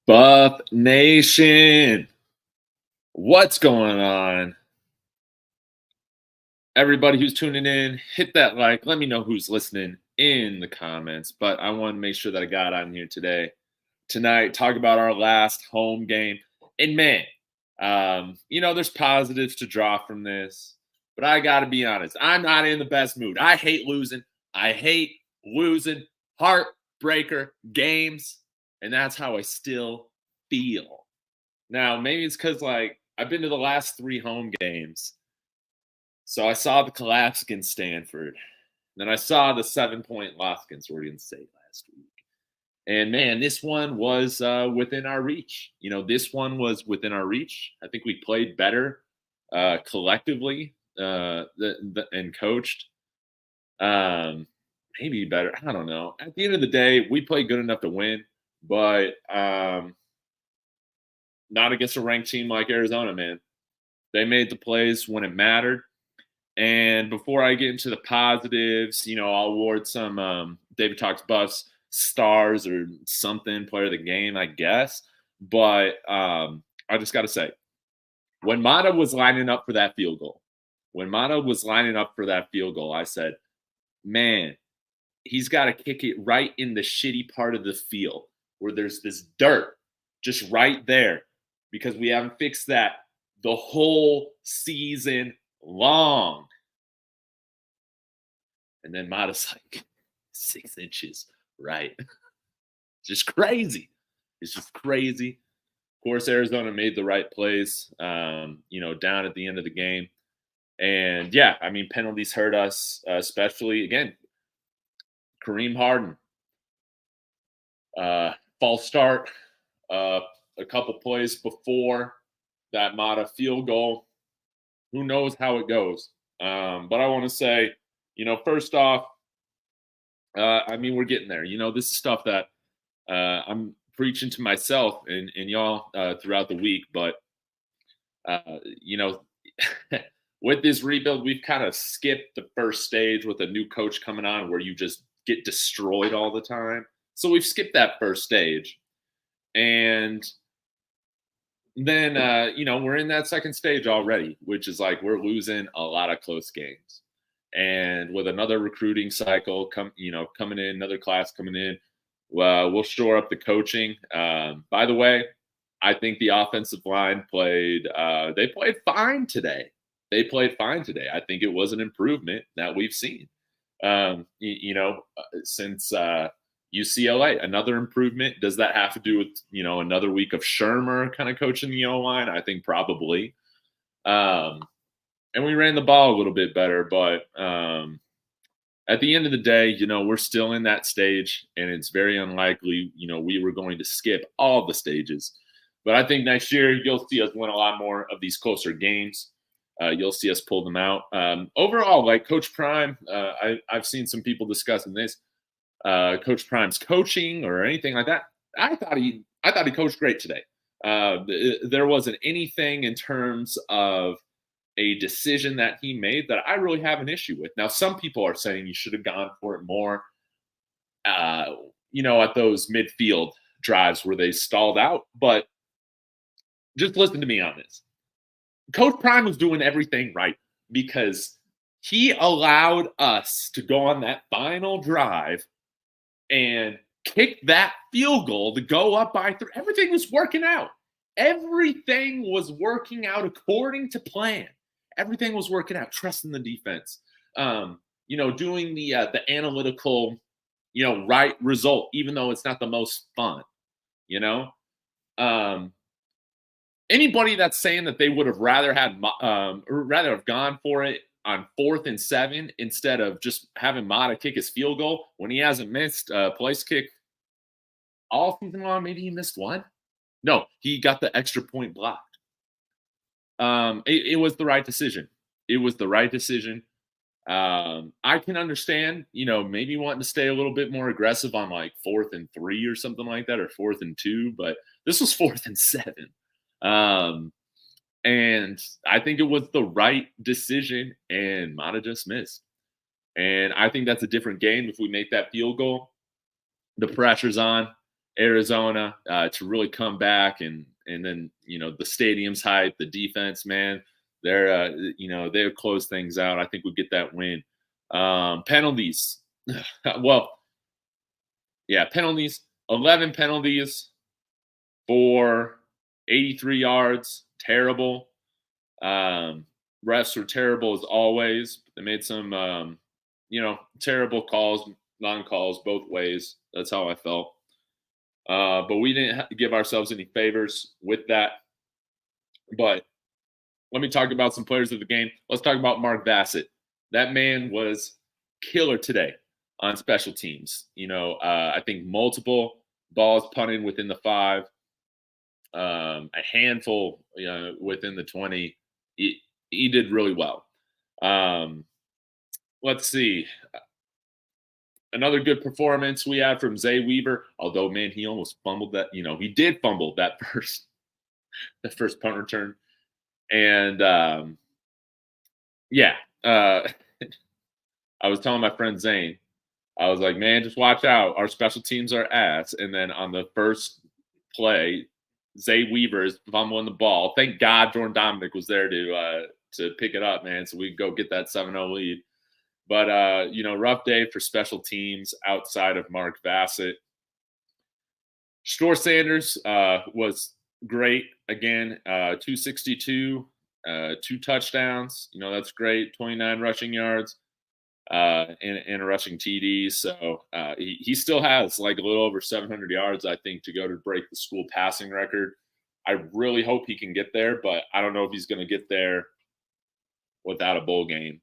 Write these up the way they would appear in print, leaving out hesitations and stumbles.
Buff Nation, what's going on? Everybody who's tuning in, hit that like. Let me know who's listening in the comments. But I want to make sure that I got on here tonight, talk about our last home game. And man, there's positives to draw from this. But I got to be honest, I'm not in the best mood. I hate losing. Heartbreaker games. And that's how I still feel. Now, maybe it's because, I've been to the last 3 home games. So I saw the collapse against Stanford. Then I saw the 7-point loss against Oregon State last week. And, man, this one was within our reach. This one was within our reach. I think we played better collectively and coached. Maybe better. I don't know. At the end of the day, we played good enough to win. But not against a ranked team like Arizona, man. They made the plays when it mattered. And before I get into the positives, I'll award some David Talks Buffs stars or something, player of the game, I guess. But I just got to say, when Mata was lining up for that field goal, I said, man, he's got to kick it right in the shitty part of the field where there's this dirt just right there, because we haven't fixed that the whole season long. And then Mata's like 6 inches, right? Just crazy. It's just crazy. Of course, Arizona made the right plays, down at the end of the game. And yeah, penalties hurt us, especially, again, Kareem Harden. False start a couple plays before that Mata field goal. Who knows how it goes? But I want to say, first off, we're getting there. This is stuff that I'm preaching to myself and y'all throughout the week. But, with this rebuild, we've kind of skipped the first stage with a new coach coming on where you just get destroyed all the time. So we've skipped that first stage. And then, we're in that second stage already, which is we're losing a lot of close games. And with another recruiting cycle coming in, another class coming in, we'll shore up the coaching. By the way, I think the offensive line played fine today. I think it was an improvement that we've seen, since UCLA, another improvement. Does that have to do with, another week of Shurmur kind of coaching the O-line? I think probably. And we ran the ball a little bit better, but at the end of the day, we're still in that stage, and it's very unlikely, we were going to skip all the stages. But I think next year you'll see us win a lot more of these closer games. You'll see us pull them out. Overall, Coach Prime, I've seen some people discussing this. Coach Prime's coaching or anything like that. I thought he coached great today. There wasn't anything in terms of a decision that he made that I really have an issue with. Now, some people are saying you should have gone for it more, at those midfield drives where they stalled out. But just listen to me on this. Coach Prime was doing everything right because he allowed us to go on that final drive and kick that field goal to go up by 3. Everything was working out. Everything was working out according to plan. Everything was working out. Trusting the defense. Doing the analytical, right result, even though it's not the most fun. Anybody that's saying that they would have rather have gone for it on 4th and 7 instead of just having Mata kick his field goal when he hasn't missed a place kick all season long. Maybe he missed one. No, he got the extra point blocked. It was the right decision. I can understand, maybe wanting to stay a little bit more aggressive on 4th and 3 or something like that, or 4th and 2, but this was 4th and 7. And I think it was the right decision, and Mata just missed. And I think that's a different game if we make that field goal. The pressure's on. Arizona to really come back, and then the stadium's hype, the defense, man, they're they'll close things out. I think we'll get that win. Penalties, well, yeah, penalties. 11 penalties for 83 yards. Terrible. Refs were terrible as always. They made some terrible calls, non-calls both ways. That's how I felt. But we didn't give ourselves any favors with that. But let me talk about some players of the game. Let's talk about Mark Bassett. That man was killer today on special teams. I think multiple balls punted within the 5, a handful within the 20. He did really well. Let's see. Another good performance we had from Zay Weaver, although, man, he almost fumbled that. He did fumble that first punt return. And, I was telling my friend Zane, I was like, man, just watch out. Our special teams are ass. And then on the first play, Zay Weaver is fumbling the ball. Thank God Jordan Dominic was there to pick it up, man, so we could go get that 7-0 lead. But, rough day for special teams outside of Mark Bassett. Shore Sanders was great. Again, 262, 2 touchdowns. That's great. 29 rushing yards and a rushing TD. So he still has like a little over 700 yards, I think, to go to break the school passing record. I really hope he can get there, but I don't know if he's going to get there without a bowl game.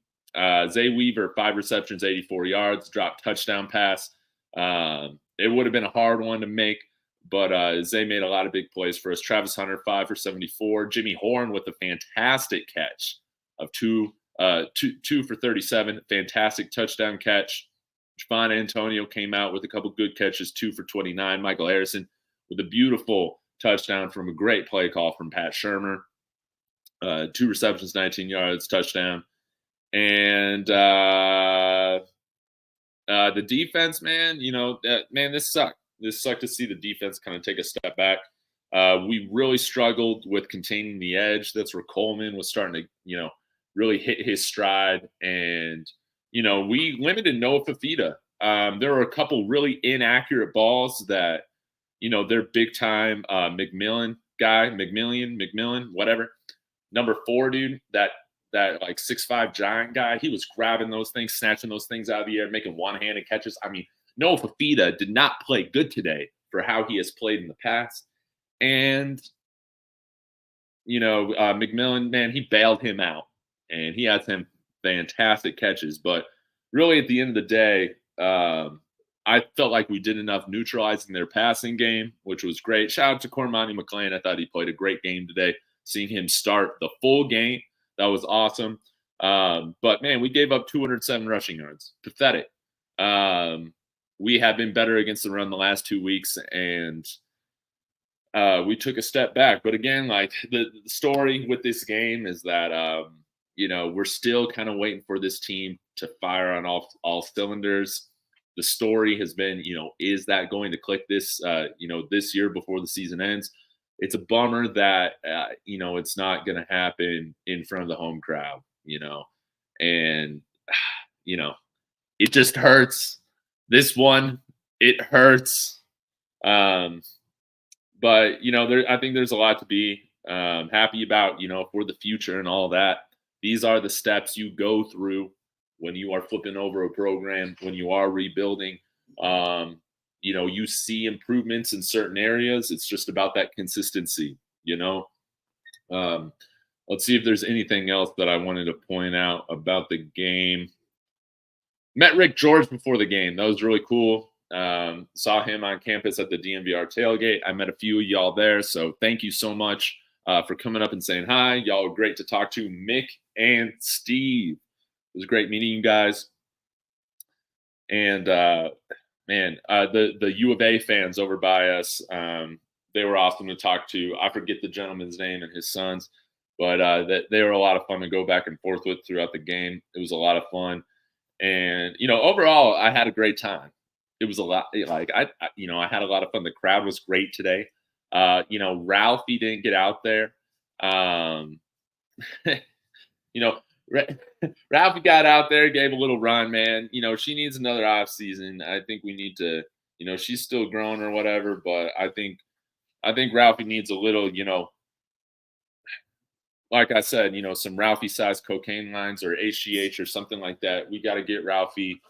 Zay Weaver, 5 receptions, 84 yards, dropped touchdown pass. It would have been a hard one to make, but Zay made a lot of big plays for us. Travis Hunter, 5 for 74. Jimmy Horn with a fantastic catch of 2 for 37. Fantastic touchdown catch. Javon Antonio came out with a couple good catches, 2 for 29. Michael Harrison with a beautiful touchdown from a great play call from Pat Shurmur. 2 receptions, 19 yards, touchdown. And the defense, man, this sucked. This sucked to see the defense kind of take a step back. We really struggled with containing the edge. That's where Coleman was starting to, really hit his stride. And, we limited Noah Fafita. There were a couple really inaccurate balls that, their big time McMillan, whatever. Number 4, dude, that like 6'5" giant guy, he was grabbing those things, snatching those things out of the air, making one-handed catches. I mean, Noah Fafita did not play good today for how he has played in the past. And, McMillan, man, he bailed him out. And he had some fantastic catches. But really, at the end of the day, I felt like we did enough neutralizing their passing game, which was great. Shout out to Cormani McClain. I thought he played a great game today. Seeing him start the full game, that was awesome. But, man, we gave up 207 rushing yards. Pathetic. We have been better against the run the last 2 weeks, and we took a step back. But, again, like the story with this game is that, we're still kind of waiting for this team to fire on all cylinders. The story has been, is that going to click this year before the season ends? It's a bummer that, it's not going to happen in front of the home crowd, and, it just hurts. This one, it hurts. But, I think there's a lot to be happy about, for the future and all that. These are the steps you go through when you are flipping over a program, when you are rebuilding. You see improvements in certain areas. It's just about that consistency, Let's see if there's anything else that I wanted to point out about the game. Met Rick George before the game. That was really cool. Saw him on campus at the DNVR tailgate. I met a few of y'all there. So thank you so much for coming up and saying hi. Y'all are great to talk to. Mick and Steve. It was great meeting you guys. And the U of A fans over by us, they were awesome to talk to. I forget the gentleman's name and his sons, but they were a lot of fun to go back and forth with throughout the game. It was a lot of fun. And, overall, I had a great time. it was a lot. Like I had a lot of fun. The crowd was great today. Ralphie didn't get out there. Um, you know, Ralphie got out there, gave a little run, man. She needs another off season. I think we need to, she's still growing or whatever, but I think Ralphie needs a little, like I said, some Ralphie sized cocaine lines or HGH or something like that. We got to get Ralphie.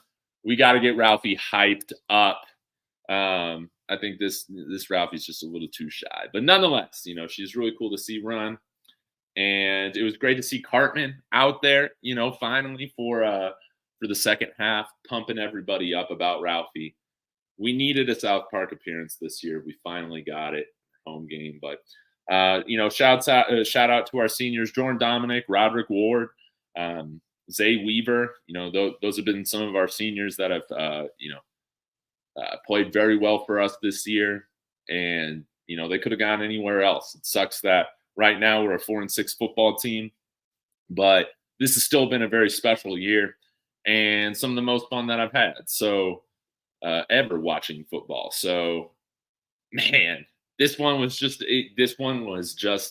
We got to get Ralphie hyped up. I think this Ralphie's just a little too shy, but nonetheless, she's really cool to see run. And it was great to see Cartman out there, finally for the second half, pumping everybody up about Ralphie. We needed a South Park appearance this year. We finally got it, home game. But shout out to our seniors: Jordan Dominic, Roderick Ward, Zay Weaver. Those have been some of our seniors that have played very well for us this year, and they could have gone anywhere else. It sucks that right now we're a 4-6 football team, but this has still been a very special year and some of the most fun that I've had. So ever watching football. So man, this one was just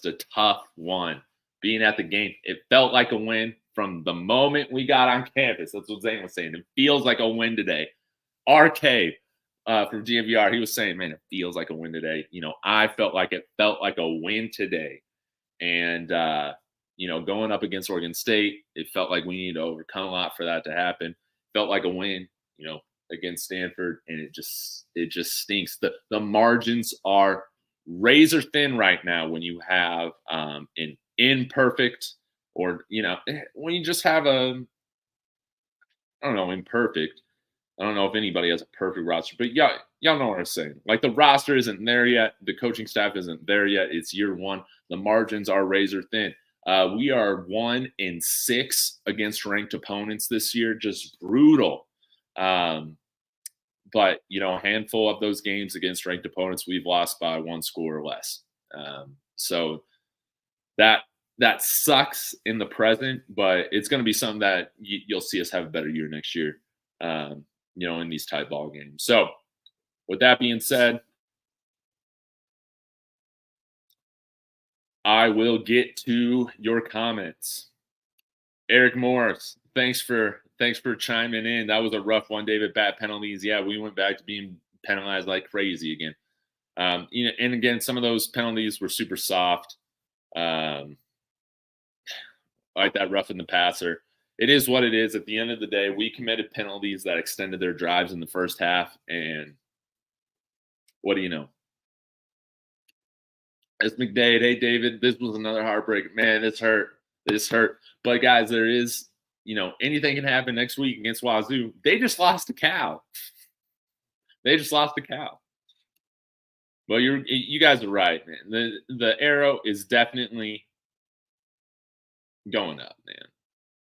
a tough one. Being at the game, it felt like a win from the moment we got on campus. That's what Zane was saying. It feels like a win today. RK from dnvr, he was saying, man, it feels like a win today. I felt like it felt like a win today. And, going up against Oregon State, it felt like we needed to overcome a lot for that to happen. Felt like a win, against Stanford, and it just stinks. The margins are razor thin right now when you have an imperfect, or when you just have imperfect. I don't know if anybody has a perfect roster, but y'all know what I'm saying. Like, the roster isn't there yet. The coaching staff isn't there yet. It's year one. The margins are razor thin. We are 1-6 against ranked opponents this year. Just brutal. But a handful of those games against ranked opponents, we've lost by one score or less. So that sucks in the present, but it's going to be something that you'll see us have a better year next year. In these type ball games. So with that being said, I will get to your comments. Eric Morris, thanks for chiming in. That was a rough one, David. Bad penalties. Yeah, we went back to being penalized like crazy again. And again, some of those penalties were super soft. Like that roughing the passer. It is what it is. At the end of the day, we committed penalties that extended their drives in the first half. And what do you know? It's McDade. Hey, David, this was another heartbreak. Man, this hurt. This hurt. But, guys, there is, anything can happen next week against Wazoo. They just lost to Cal. But you guys are right, man. The arrow is definitely going up, man.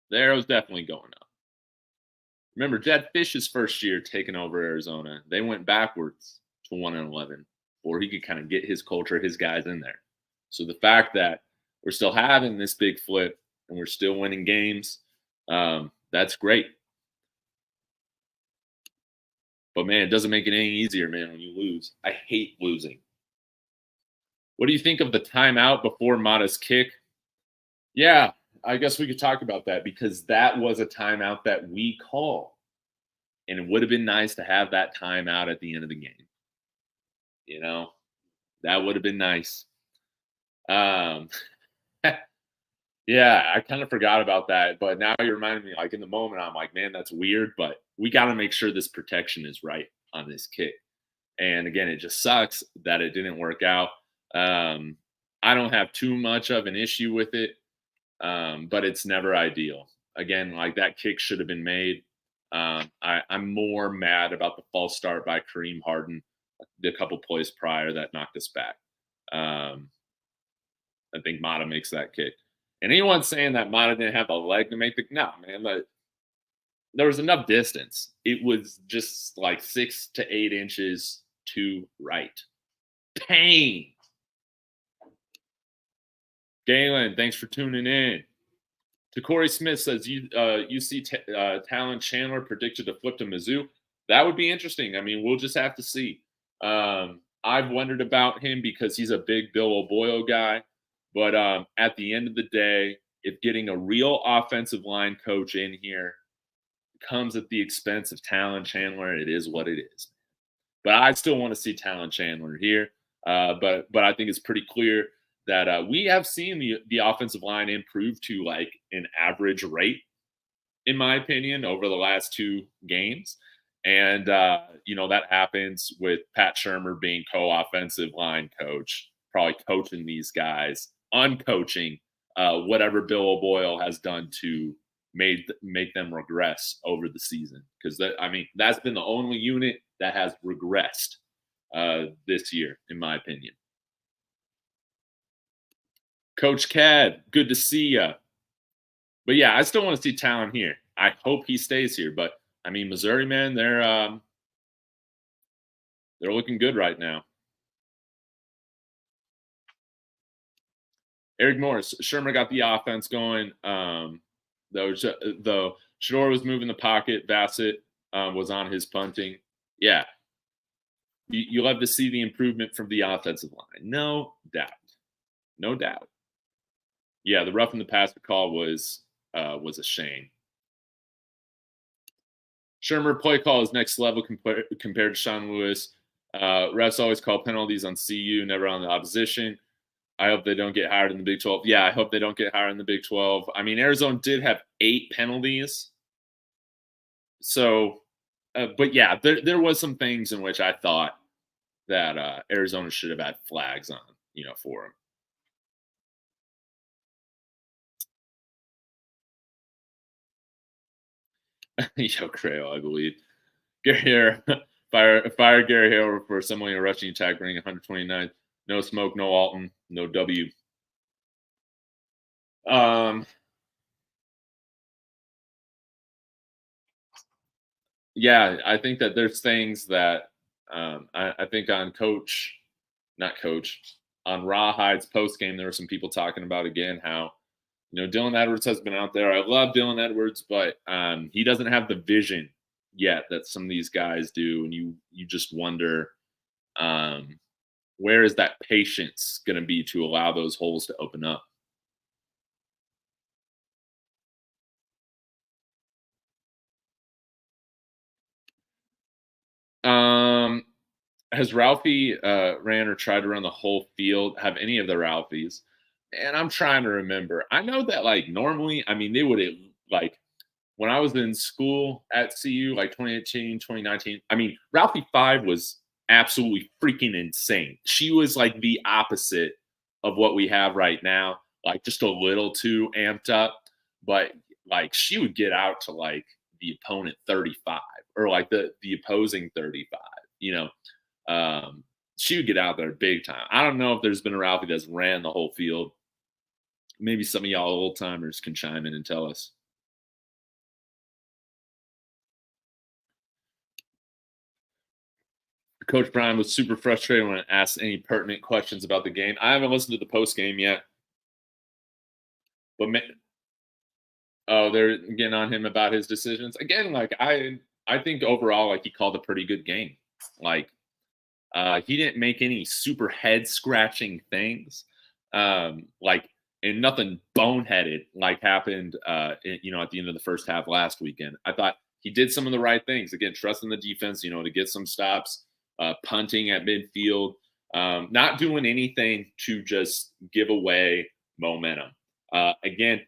The arrow's definitely going up. Remember, Jed Fish's first year taking over Arizona, they went backwards to 1-11 before he could kind of get his culture, his guys in there. So the fact that we're still having this big flip and we're still winning games, that's great. But, man, it doesn't make it any easier, man, when you lose. I hate losing. What do you think of the timeout before Mata's kick? Yeah, I guess we could talk about that, because that was a timeout that we called. And it would have been nice to have that timeout at the end of the game. That would have been nice. Yeah, I kind of forgot about that. But now you reminded me, like, in the moment, I'm like, man, that's weird. But we got to make sure this protection is right on this kick. And again, it just sucks that it didn't work out. I don't have too much of an issue with it. But it's never ideal. Again, like, that kick should have been made. I'm more mad about the false start by Kareem Harden the couple plays prior that knocked us back. I think Mata makes that kick. And anyone saying that Mata didn't have the leg to make the – no, man. There was enough distance. It was just like 6 to 8 inches to right. Pain. Galen, thanks for tuning in. To Corey Smith says, UC Talon Chandler predicted to flip to Mizzou. That would be interesting. I mean, we'll just have to see. I've wondered about him because he's a big Bill O'Boyle guy. But at the end of the day, if getting a real offensive line coach in here comes at the expense of Talon Chandler, it is what it is. But I still want to see Talon Chandler here. But I think it's pretty clear that we have seen the offensive line improve to like an average rate, in my opinion, over the last 2 games. And, that happens with Pat Shurmur being co-offensive line coach, probably coaching these guys, uncoaching whatever Bill O'Boyle has done to make them regress over the season. Because, that's been the only unit that has regressed this year, in my opinion. Coach Cad, good to see you. But yeah, I still want to see Talon here. I hope he stays here. But Missouri, man, they're looking good right now. Eric Morris, Shurmur got the offense going. Though Shador was moving the pocket, Bassett was on his punting. Yeah, you love to see the improvement from the offensive line. No doubt. No doubt. Yeah, the rough in the passer call was a shame. Shurmur play call is next level compared to Sean Lewis. Refs always call penalties on CU, never on the opposition. I hope they don't get hired in the Big 12. Yeah, I hope they don't get hired in the Big 12. Arizona did have 8 penalties. So, but yeah, there was some things in which I thought that Arizona should have had flags on, for them. Yo, Crayo, I believe. Gary Hare, fire Gary Hare for assembling a rushing attack, bringing 129. No Smoke, no Alton, no W. Yeah, I think that there's things that I think on on Rawhide's post game, there were some people talking about again how Dylan Edwards has been out there. I love Dylan Edwards, but he doesn't have the vision yet that some of these guys do, and you just wonder where is that patience going to be to allow those holes to open up. Has Ralphie ran or tried to run the whole field? Have any of the Ralphies? And I'm trying to remember. I know that normally, they would when I was in school at CU, 2018, 2019. Ralphie 5 was absolutely freaking insane. She was the opposite of what we have right now, just a little too amped up. But she would get out to the opponent 35 or the opposing 35. She would get out there big time. I don't know if there's been a Ralphie that's ran the whole field. Maybe some of y'all old timers can chime in and tell us. Coach Brian was super frustrated when I asked any pertinent questions about the game. I haven't listened to the post game yet, but they're getting on him about his decisions again. I think overall, he called a pretty good game. He didn't make any super head scratching things, and nothing boneheaded happened, at the end of the first half last weekend. I thought he did some of the right things. Again, trusting the defense, to get some stops, punting at midfield, not doing anything to just give away momentum. Again,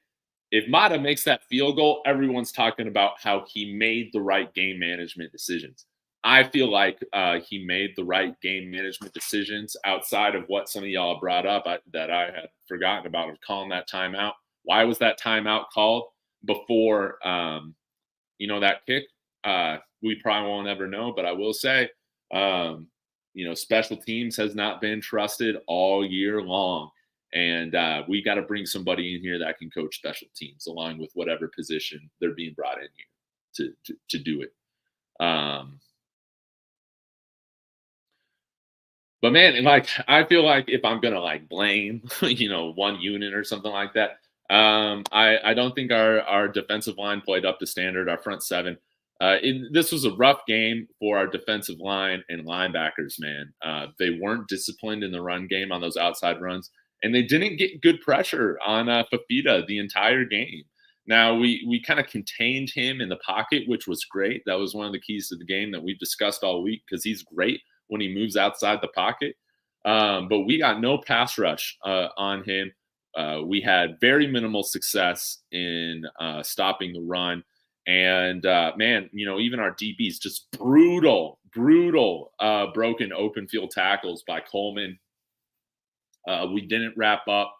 if Mata makes that field goal, everyone's talking about how he made the right game management decisions. I feel like he made the right game management decisions outside of what some of y'all brought up that I had forgotten about, of calling that timeout. Why was that timeout called before, that kick? We probably won't ever know, but I will say, special teams has not been trusted all year long. And we got to bring somebody in here that can coach special teams along with whatever position they're being brought in here to do it. But man, I feel like if I'm gonna blame, one unit or something like that, I don't think our defensive line played up to standard. Our front seven, This was a rough game for our defensive line and linebackers, man. They weren't disciplined in the run game on those outside runs, and they didn't get good pressure on Fafita the entire game. Now, we kind of contained him in the pocket, which was great. That was one of the keys to the game that we've discussed all week because he's great when he moves outside the pocket. But we got no pass rush on him. We had very minimal success in stopping the run. And man, even our DBs, just brutal broken open field tackles by Coleman. We didn't wrap up.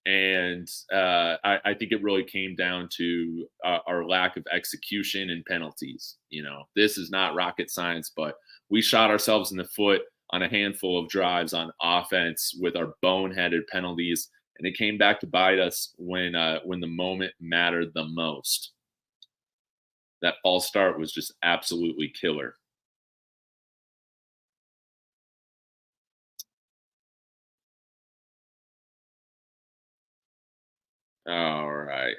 And I think it really came down to our lack of execution and penalties. This is not rocket science, but we shot ourselves in the foot on a handful of drives on offense with our boneheaded penalties. And it came back to bite us when the moment mattered the most. That false start was just absolutely killer. All right.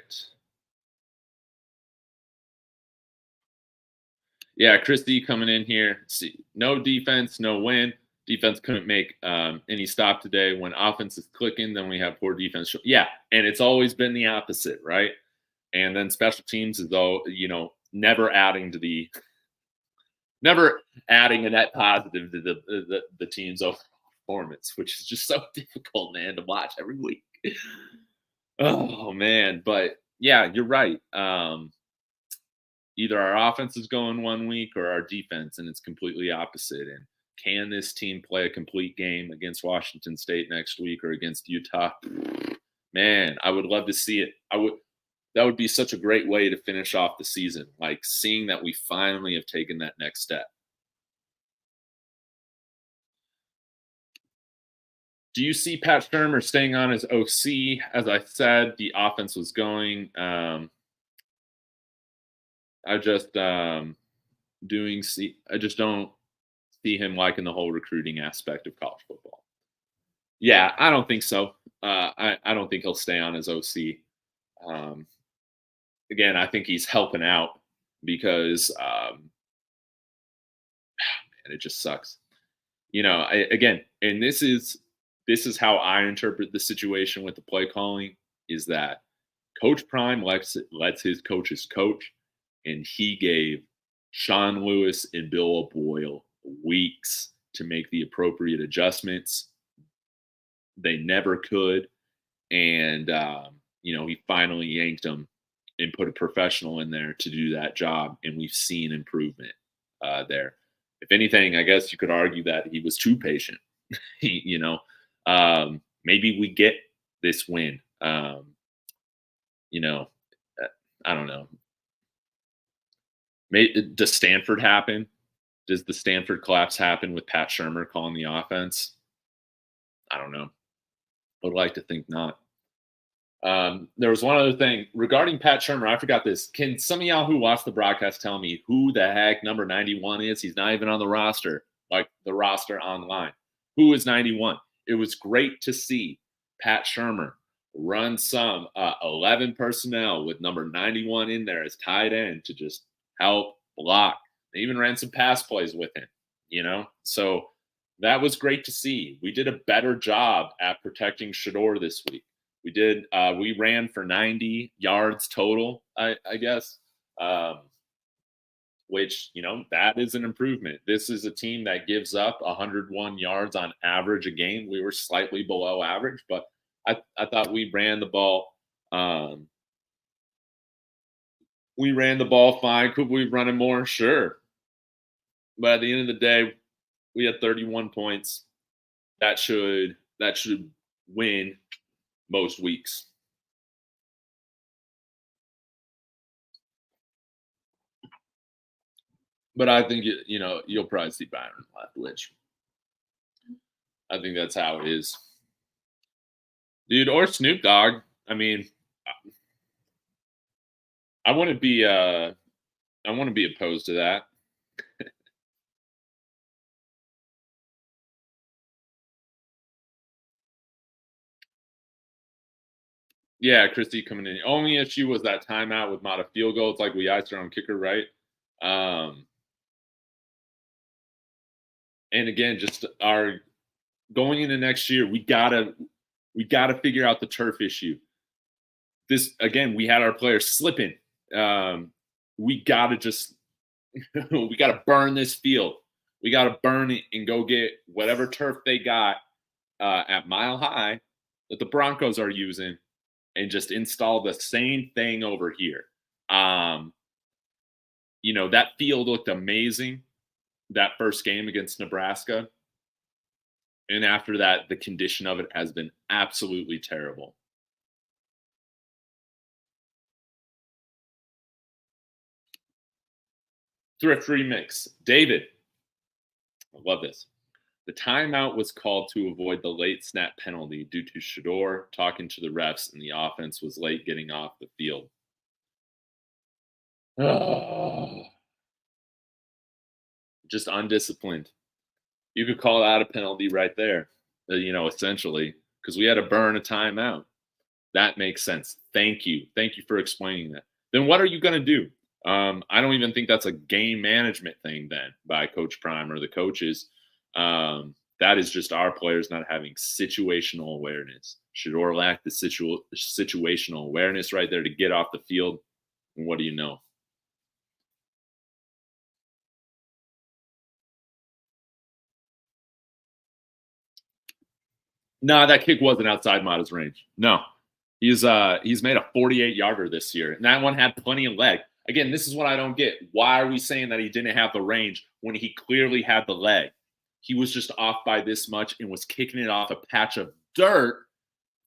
Yeah, Christy coming in here. See, no defense, no win. Defense couldn't make any stop today. When offense is clicking, then we have poor defense. Yeah, and it's always been the opposite, right? And then special teams is though, never adding a net positive to the team's overall performance, which is just so difficult, man, to watch every week. Oh man, but yeah, you're right. Either our offense is going one week or our defense, and it's completely opposite. And can this team play a complete game against Washington State next week or against Utah? Man, I would love to see it. That would be such a great way to finish off the season, like seeing that we finally have taken that next step. Do you see Pat Shurmur staying on as OC? As I said, the offense was going. I just I just don't see him liking the whole recruiting aspect of college football. Yeah, I don't think so. I don't think he'll stay on as OC. Again, I think he's helping out because man, it just sucks. Again, and this is how I interpret the situation with the play calling is that Coach Prime lets his coaches coach, and he gave Sean Lewis and Bill O'Boyle weeks to make the appropriate adjustments. They never could, and he finally yanked them and put a professional in there to do that job, and we've seen improvement there. If anything, I guess you could argue that he was too patient. Maybe we get this win. I don't know. Does Stanford happen? Does the Stanford collapse happen with Pat Shurmur calling the offense? I don't know. I would like to think not. There was one other thing regarding Pat Shurmur. I forgot this. Can some of y'all who watch the broadcast tell me who the heck number 91 is? He's not even on the roster, like the roster online. Who is 91? It was great to see Pat Shurmur run some 11 personnel with number 91 in there as tight end to just help block. They even ran some pass plays with him, So that was great to see. We did a better job at protecting Shedeur this week. We did. We ran for 90 yards total, I guess, which, that is an improvement. This is a team that gives up 101 yards on average a game. We were slightly below average, but I thought we ran the ball. We ran the ball fine. Could we run it more? Sure. But at the end of the day, we had 31 points. That should win most weeks. But I think you'll probably see Byron left, which I think that's how it is, dude. Or Snoop Dogg. I mean, I wouldn't be opposed to that. Yeah, Christy coming in. Only issue was that timeout with not a field goal. It's like we iced our own kicker, right? Um, and again, just our going into next year, we gotta figure out the turf issue. This again, we had our players slipping. Um, we gotta just we gotta burn this field. We gotta burn it and go get whatever turf they got at Mile High that the Broncos are using, and just install the same thing over here. Um, that field looked amazing that first game against Nebraska. And after that, the condition of it has been absolutely terrible. Thrift remix. David, I love this. The timeout was called to avoid the late snap penalty due to Shador talking to the refs and the offense was late getting off the field. Just undisciplined. You could call out a penalty right there, essentially, because we had to burn a timeout. That makes sense. Thank you. Thank you for explaining that. Then what are you going to do? I don't even think that's a game management thing then by Coach Prime or the coaches. That is just our players not having situational awareness. Shador lacked the situational awareness right there to get off the field. And what do you know? Nah, that kick wasn't outside Mata's range. No. He's made a 48 yarder this year, and that one had plenty of leg. Again, this is what I don't get. Why are we saying that he didn't have the range when he clearly had the leg? He was just off by this much and was kicking it off a patch of dirt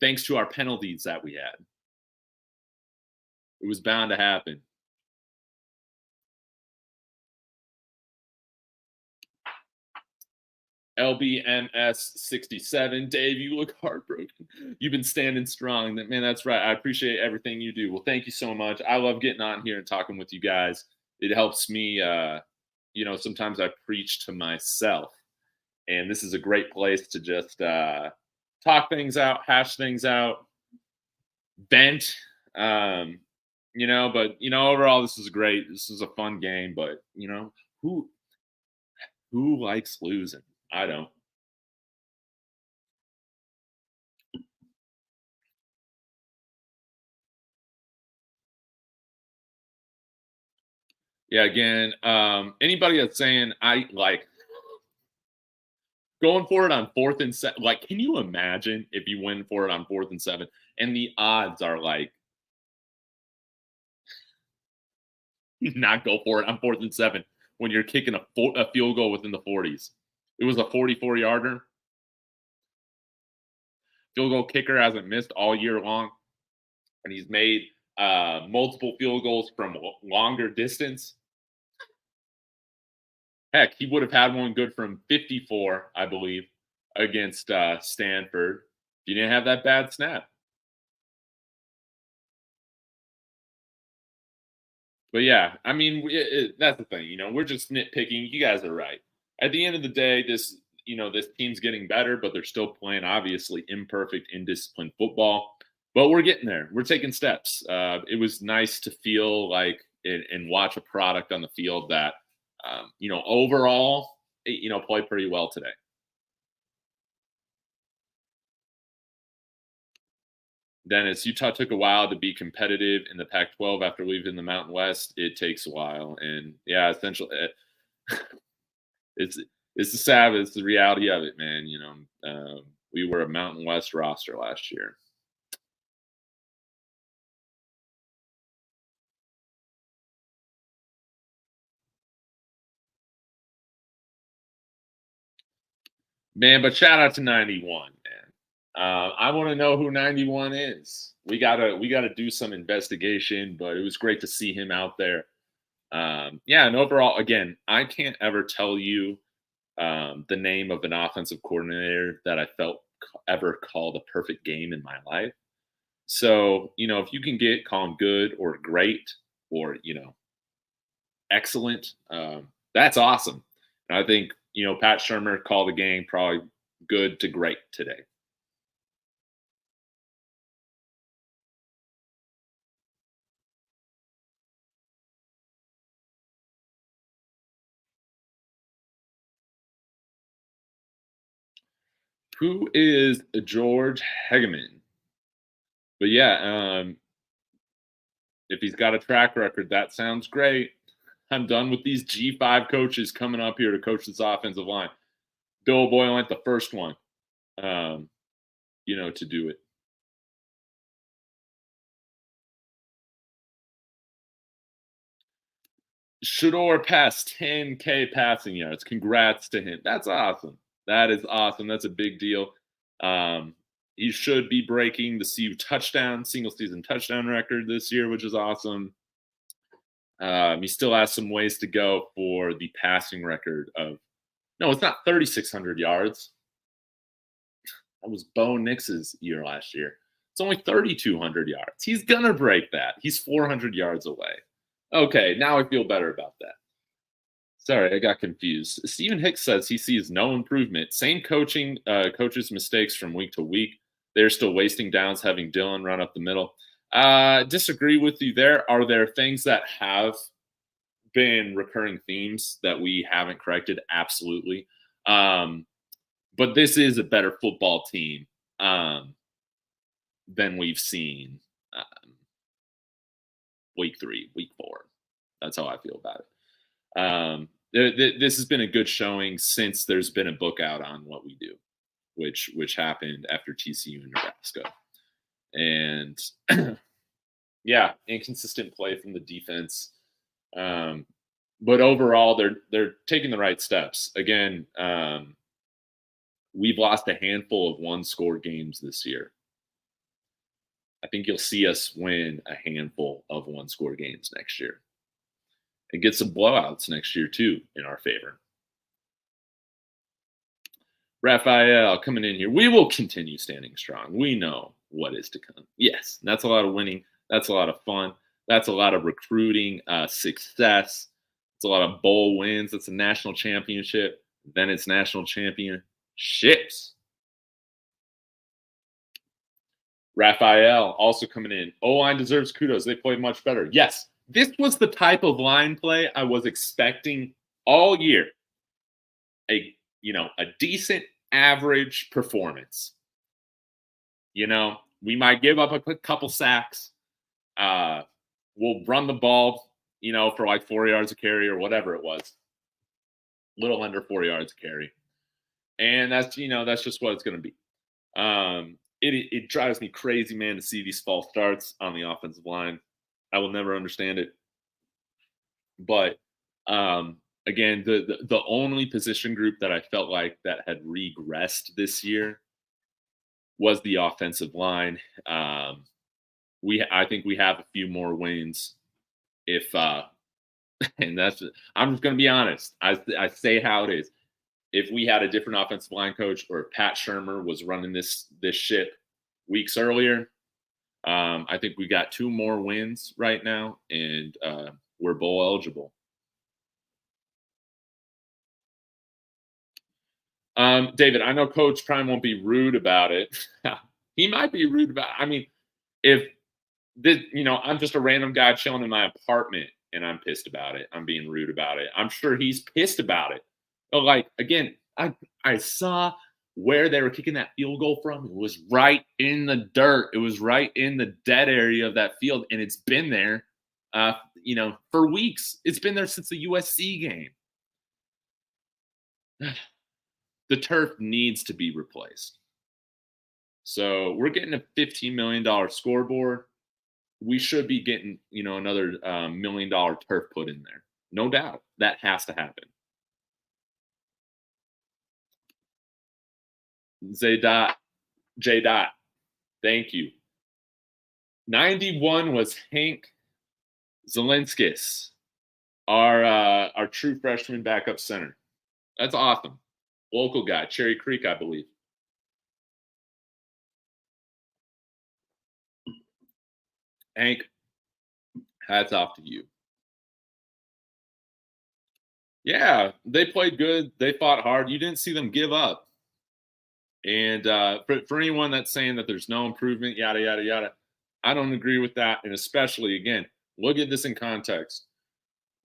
thanks to our penalties that we had. It was bound to happen. LBMS 67. Dave, you look heartbroken. You've been standing strong. Man, that's right. I appreciate everything you do. Well, thank you so much. I love getting on here and talking with you guys. It helps me. Sometimes I preach to myself, and this is a great place to just talk things out, hash things out, vent. Overall, this is great. This is a fun game, but who who likes losing? I don't. Yeah, again, anybody that's saying I like going for it on 4th and 7, like, can you imagine if you win for it on 4th and 7 and the odds are like not go for it on 4th and 7 when you're kicking a field goal within the 40s. It was a 44 yarder. Field goal kicker hasn't missed all year long, and he's made multiple field goals from longer distance. Heck, he would have had one good from 54, I believe, against Stanford. He didn't have that bad snap. But yeah, I mean, that's the thing. We're just nitpicking. You guys are right. At the end of the day, this team's getting better, but they're still playing obviously imperfect, indisciplined football. But we're getting there. We're taking steps. It was nice to feel like and watch a product on the field that, overall, played pretty well today. Dennis, Utah took a while to be competitive in the Pac-12 after leaving the Mountain West. It takes a while, and yeah, essentially, it's it's the sad, it's the reality of it, man. We were a Mountain West roster last year. Man, but shout out to 91, man. I want to know who 91 is. We gotta do some investigation, but it was great to see him out there. Yeah, and overall, again, I can't ever tell you the name of an offensive coordinator that I felt ever called a perfect game in my life. So, if you can call him good or great or, excellent, that's awesome. And I think, Pat Shurmur called the game probably good to great today. Who is George Hegeman? But yeah, if he's got a track record, that sounds great. I'm done with these G5 coaches coming up here to coach this offensive line. Bill O'Boyle ain't the first one, to do it. Shurmur passed 10K passing yards. Congrats to him. That's awesome. That is awesome. That's a big deal. He should be breaking the single season touchdown record this year, which is awesome. He still has some ways to go for the passing record of, no, it's not 3,600 yards. That was Bo Nix's year last year. It's only 3,200 yards. He's going to break that. He's 400 yards away. Okay, now I feel better about that. Sorry, I got confused. Stephen Hicks says he sees no improvement. Same coaches' mistakes from week to week. They're still wasting downs, having Dylan run up the middle. Disagree with you there. Are there things that have been recurring themes that we haven't corrected? Absolutely. But this is a better football team than we've seen week 3, week 4. That's how I feel about it. This has been a good showing since there's been a book out on what we do, which happened after TCU and Nebraska. And yeah, inconsistent play from the defense. But overall, they're taking the right steps. Again, we've lost a handful of one-score games this year. I think you'll see us win a handful of one-score games next year and get some blowouts next year, too, in our favor. Raphael coming in here. We will continue standing strong. We know what is to come. Yes, that's a lot of winning. That's a lot of fun. That's a lot of recruiting success. It's a lot of bowl wins. It's a national championship. Then it's national championships. Raphael also coming in. O-line deserves kudos. They played much better. Yes, this was the type of line play I was expecting all year. A decent average performance. We might give up a couple sacks. We'll run the ball, for like 4 yards a carry or whatever it was. Little under 4 yards a carry. And that's just what it's going to be. It drives me crazy, man, to see these false starts on the offensive line. I will never understand it. But again, the only position group that I felt like that had regressed this year was the offensive line. I think we have a few more wins if and I'm just going to be honest. I say how it is. If we had a different offensive line coach, or Pat Shurmur was running this ship weeks earlier, I think we got 2 more wins right now, and we're bowl eligible. David, I know Coach Prime won't be rude about it. He might be rude about it. I mean, if this, I'm just a random guy chilling in my apartment and I'm pissed about it, I'm being rude about it, I'm sure he's pissed about it. But like, again, I saw where they were kicking that field goal from. It was right in the dirt. It was right in the dead area of that field. And it's been there, for weeks. It's been there since the USC game. The turf needs to be replaced. So we're getting a $15 million scoreboard. We should be getting, another $1 million turf put in there. No doubt. That has to happen. J. Thank you. 91 was Hank Zelenskis, our true freshman backup center. That's awesome. Local guy, Cherry Creek, I believe. Hank, hats off to you. Yeah, they played good. They fought hard. You didn't see them give up. And for anyone that's saying that there's no improvement, yada, yada, yada, I don't agree with that. And especially, again, look at this in context.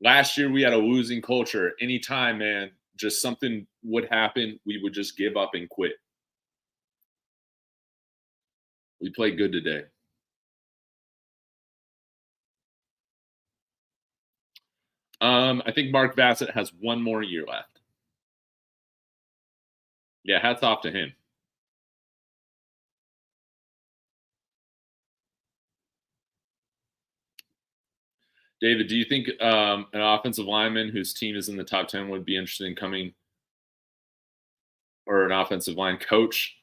Last year, we had a losing culture. Anytime, man, just something would happen, we would just give up and quit. We played good today. I think Mark Bassett has one more year left. Yeah, hats off to him. David, do you think an offensive lineman whose team is in the top 10 would be interested in coming, or an offensive line coach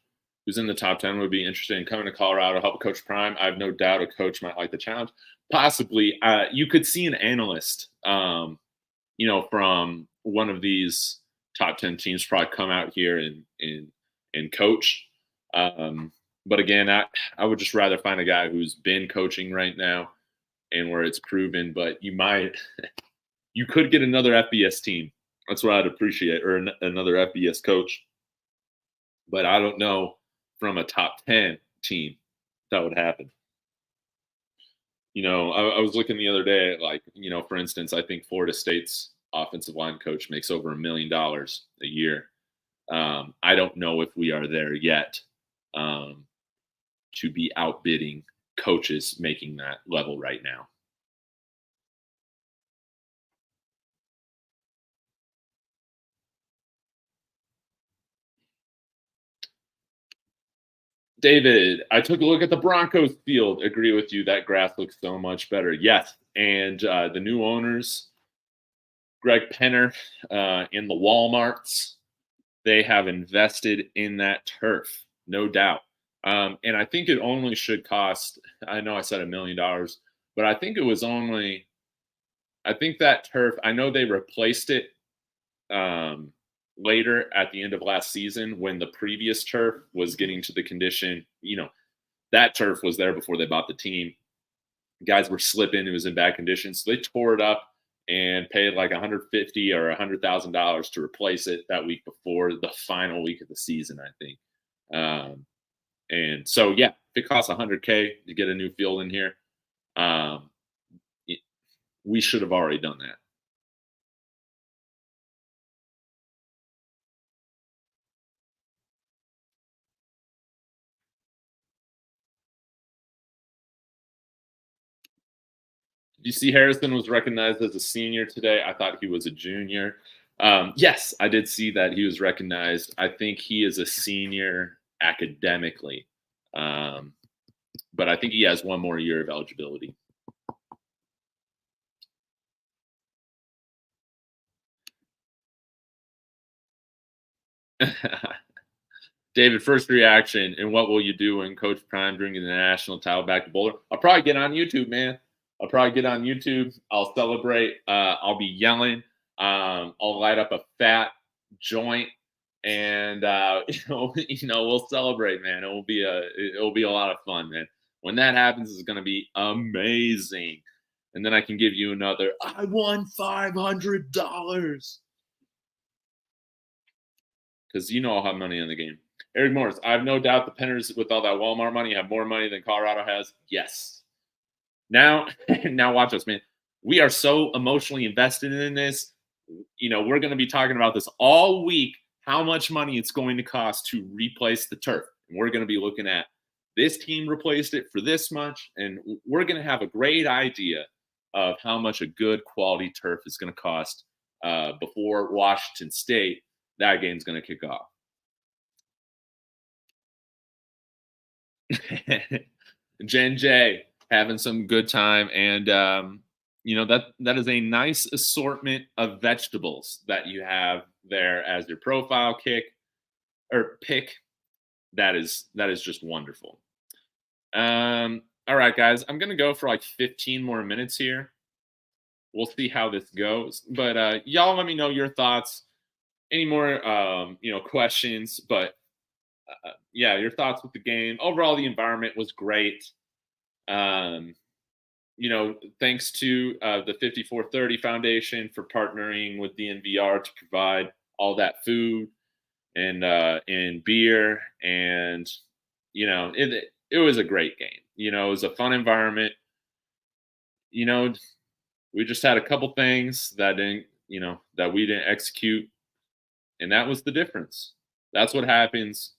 who's in the top 10 would be interested in coming to Colorado, help Coach Prime? I have no doubt a coach might like the challenge. Possibly. You could see an analyst, from one of these top 10 teams probably come out here and coach. But again, I would just rather find a guy who's been coaching right now and where it's proven. But you could get another FBS team. That's what I'd appreciate, or another FBS coach. But I don't know from a top 10 team that would happen. I was looking the other day, like, for instance, I think Florida State's offensive line coach makes over $1 million a year. I don't know if we are there yet to be outbidding coaches making that level right now. David, I took a look at the Broncos field. Agree with you. That grass looks so much better. Yes. And the new owners, Greg Penner, in the Walmarts, they have invested in that turf, no doubt. And I think it only should cost, I know I said $1 million, but I think that turf, I know they replaced it later at the end of last season when the previous turf was getting to the condition. That turf was there before they bought the team. Guys were slipping. It was in bad condition. So they tore it up and paid like $150,000 or $100,000 to replace it that week before the final week of the season, I think. And so, yeah, if it costs $100K to get a new field in here, we should have already done that. You see, Harrison was recognized as a senior today. I thought he was a junior. Yes, I did see that he was recognized. I think he is a senior academically, but I think he has one more year of eligibility. David, first reaction, and what will you do when Coach Prime bringing the national title back to Boulder? I'll probably get on YouTube, man. I'll celebrate. I'll be yelling. I'll light up a fat joint, and we'll celebrate, man. It'll be a lot of fun, man. When that happens, it's going to be amazing. And then I can give you another. I won $500 because I'll have money in the game. Eric Morris, I have no doubt the Penners, with all that Walmart money, have more money than Colorado has. Yes. Now watch us, man. We are so emotionally invested in this. We're going to be talking about this all week, how much money it's going to cost to replace the turf. And we're going to be looking at this team replaced it for this much, and we're going to have a great idea of how much a good quality turf is going to cost before Washington State. That game's going to kick off. Jen J having some good time, and that is a nice assortment of vegetables that you have there as your profile pick. That is just wonderful. All right, guys, I'm gonna go for like 15 more minutes here. We'll see how this goes, but y'all let me know your thoughts. Any more questions? But yeah, your thoughts with the game. Overall, the environment was great. Thanks to the 5430 Foundation for partnering with dnvr to provide all that food and beer, and it was a great game. It was a fun environment. We just had a couple things that we didn't execute, and that was the difference. That's what happens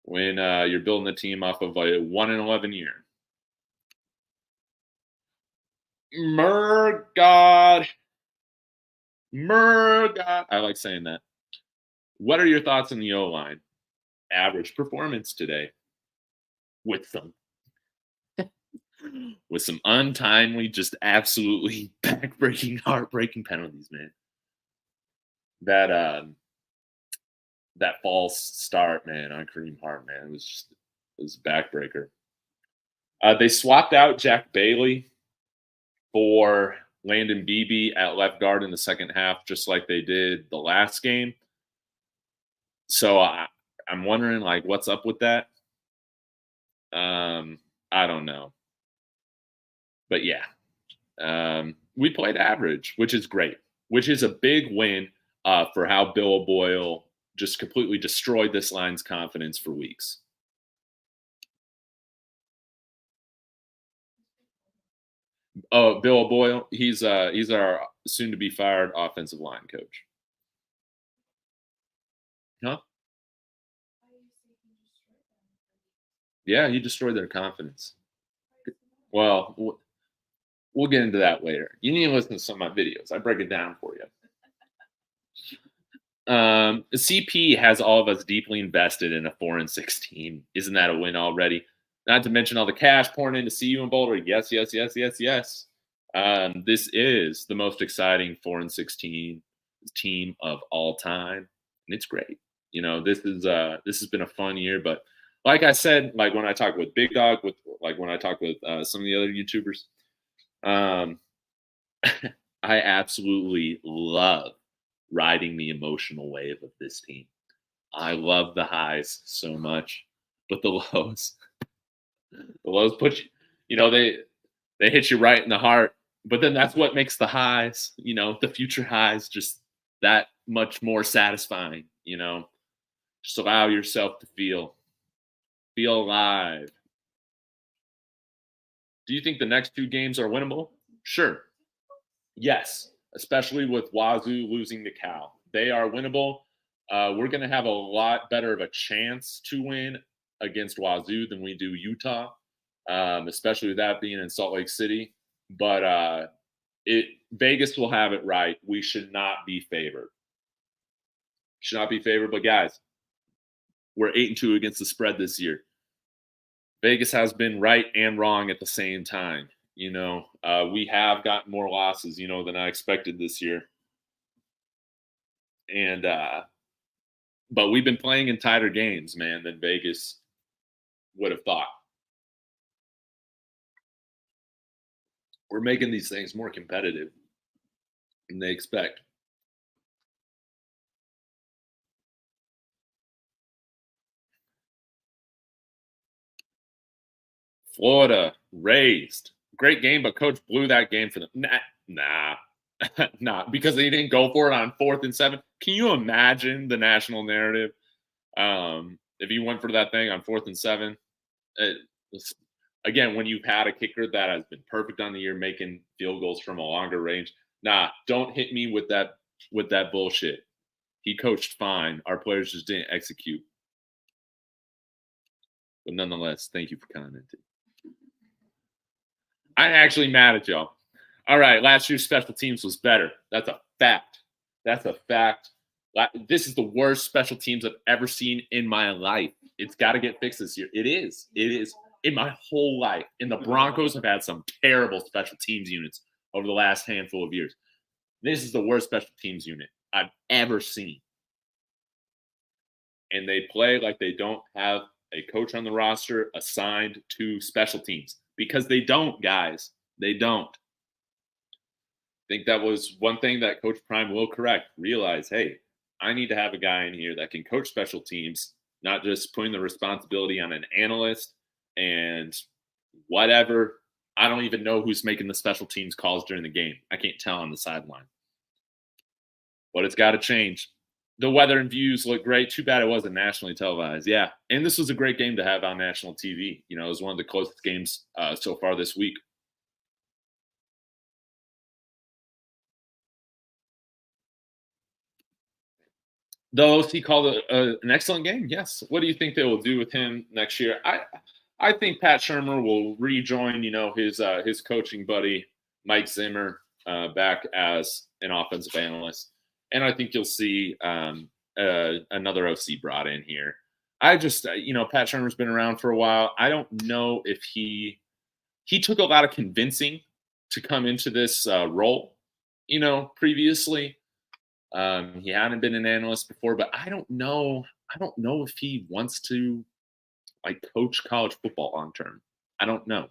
when you're building a team off of a 1-11 year. Murgod. I like saying that. What are your thoughts on the O-line? Average performance today with some untimely, just absolutely backbreaking, heartbreaking penalties, man. That false start, man, on Kareem Hart, man, it was a backbreaker. They swapped out Jack Bailey for Landon Beebe at left guard in the second half, just like they did the last game. So I'm wondering, like, what's up with that? I don't know. But yeah, we played average, which is great, which is a big win for how Bill O'Boyle just completely destroyed this line's confidence for weeks. Oh, Bill O'Boyle, he's our soon-to-be fired offensive line coach. Huh? Yeah, he destroyed their confidence. Well, we'll get into that later. You need to listen to some of my videos. I break it down for you. CP has all of us deeply invested in a 4-6 team. Isn't that a win already? Not to mention all the cash pouring into CU and Boulder. Yes. This is the most exciting 4-6 team of all time, and it's great. You know, this has been a fun year, but like I said, like when I talk with Big Dog, when I talk with some of the other YouTubers, I absolutely love riding the emotional wave of this team. I love the highs so much, but the lows put you, they hit you right in the heart. But then that's what makes the highs, the future highs, just that much more satisfying. Just allow yourself to feel alive. Do you think the next 2 games are winnable? Sure. Yes, especially with Wazoo losing to Cal. They are winnable. We're going to have a lot better of a chance to win against Wazoo than we do Utah, especially with that being in Salt Lake City. But Vegas will have it right. We should not be favored. But guys, we're 8-2 against the spread this year. Vegas has been right and wrong at the same time. We have gotten more losses, than I expected this year. And but we've been playing in tighter games, man, than Vegas would have thought. We're making these things more competitive than they expect. Florida raised. Great game, but coach blew that game for them. Nah. Nah, because they didn't go for it on 4th and 7. Can you imagine the national narrative? If you went for that thing on 4th and 7, again, when you've had a kicker that has been perfect on the year, making field goals from a longer range, don't hit me with that bullshit. He coached fine. Our players just didn't execute. But nonetheless, thank you for commenting. I'm actually mad at y'all. All right, last year's special teams was better. That's a fact. This is the worst special teams I've ever seen in my life. It's got to get fixed this year. It is. In my whole life. And the Broncos have had some terrible special teams units over the last handful of years. This is the worst special teams unit I've ever seen. And they play like they don't have a coach on the roster assigned to special teams, because they don't, guys. They don't. I think that was one thing that Coach Prime will correct. Realize, hey, I need to have a guy in here that can coach special teams, not just putting the responsibility on an analyst and whatever. I don't even know who's making the special teams calls during the game. I can't tell on the sideline. But it's got to change. The weather and views look great. Too bad it wasn't nationally televised. Yeah, and this was a great game to have on national TV. It was one of the closest games so far this week. The OC called an excellent game. Yes. What do you think they will do with him next year? I think Pat Shurmur will rejoin, his coaching buddy Mike Zimmer back as an offensive analyst, and I think you'll see another OC brought in here. I just, Pat Shurmur's been around for a while. I don't know if he took a lot of convincing to come into this role, previously. He hadn't been an analyst before, but I don't know. I don't know if he wants to like coach college football long term. I don't know.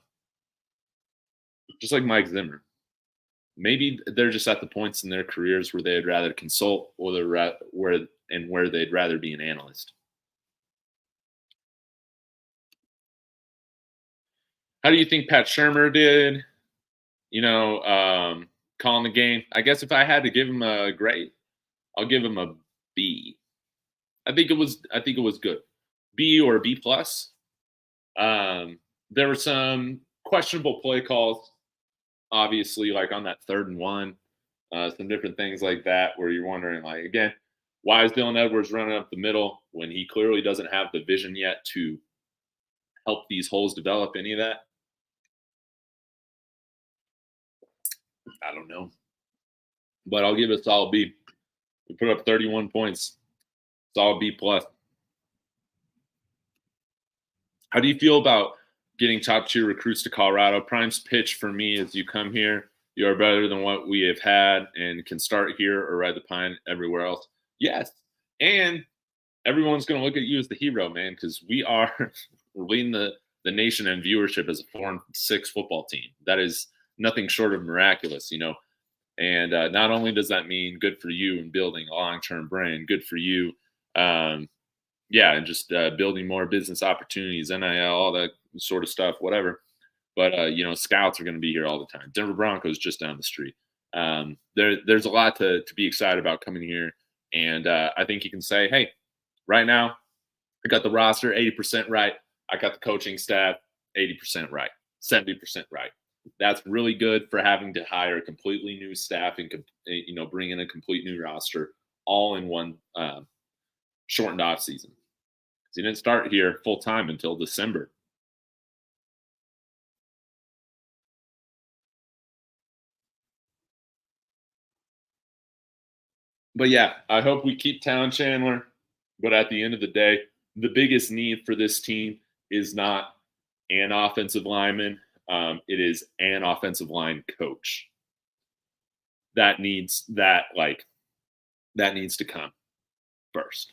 Just like Mike Zimmer, maybe they're just at the points in their careers where they'd rather consult, or where they'd rather be an analyst. How do you think Pat Shurmur did? Calling the game. I guess if I had to give him a grade, I'll give him a B. I think it was good. B or B plus. There were some questionable play calls, obviously, like on that 3rd and 1, some different things like that, where you're wondering, like, again, why is Dylan Edwards running up the middle when he clearly doesn't have the vision yet to help these holes develop? Any of that? I don't know, but I'll give it a solid B. We put up 31 points, solid B plus. How do you feel about getting top tier recruits to Colorado? Prime's pitch for me is you come here, you are better than what we have had, and can start here or ride the pine everywhere else. Yes. And everyone's going to look at you as the hero, man, because we are leading the nation in viewership as a 4-6 football team. That is nothing short of miraculous, And not only does that mean good for you in building a long-term brand, good for you, and just building more business opportunities, NIL, all that sort of stuff, whatever. But scouts are going to be here all the time. Denver Broncos just down the street. There's a lot to be excited about coming here, and I think you can say, hey, right now, I got the roster 80% right. I got the coaching staff 80% right, 70% right. That's really good for having to hire a completely new staff and bring in a complete new roster all in one shortened off season. He didn't start here full time until December. But yeah, I hope we keep Town Chandler. But at the end of the day, the biggest need for this team is not an offensive lineman. It is an offensive line coach. That needs to come first.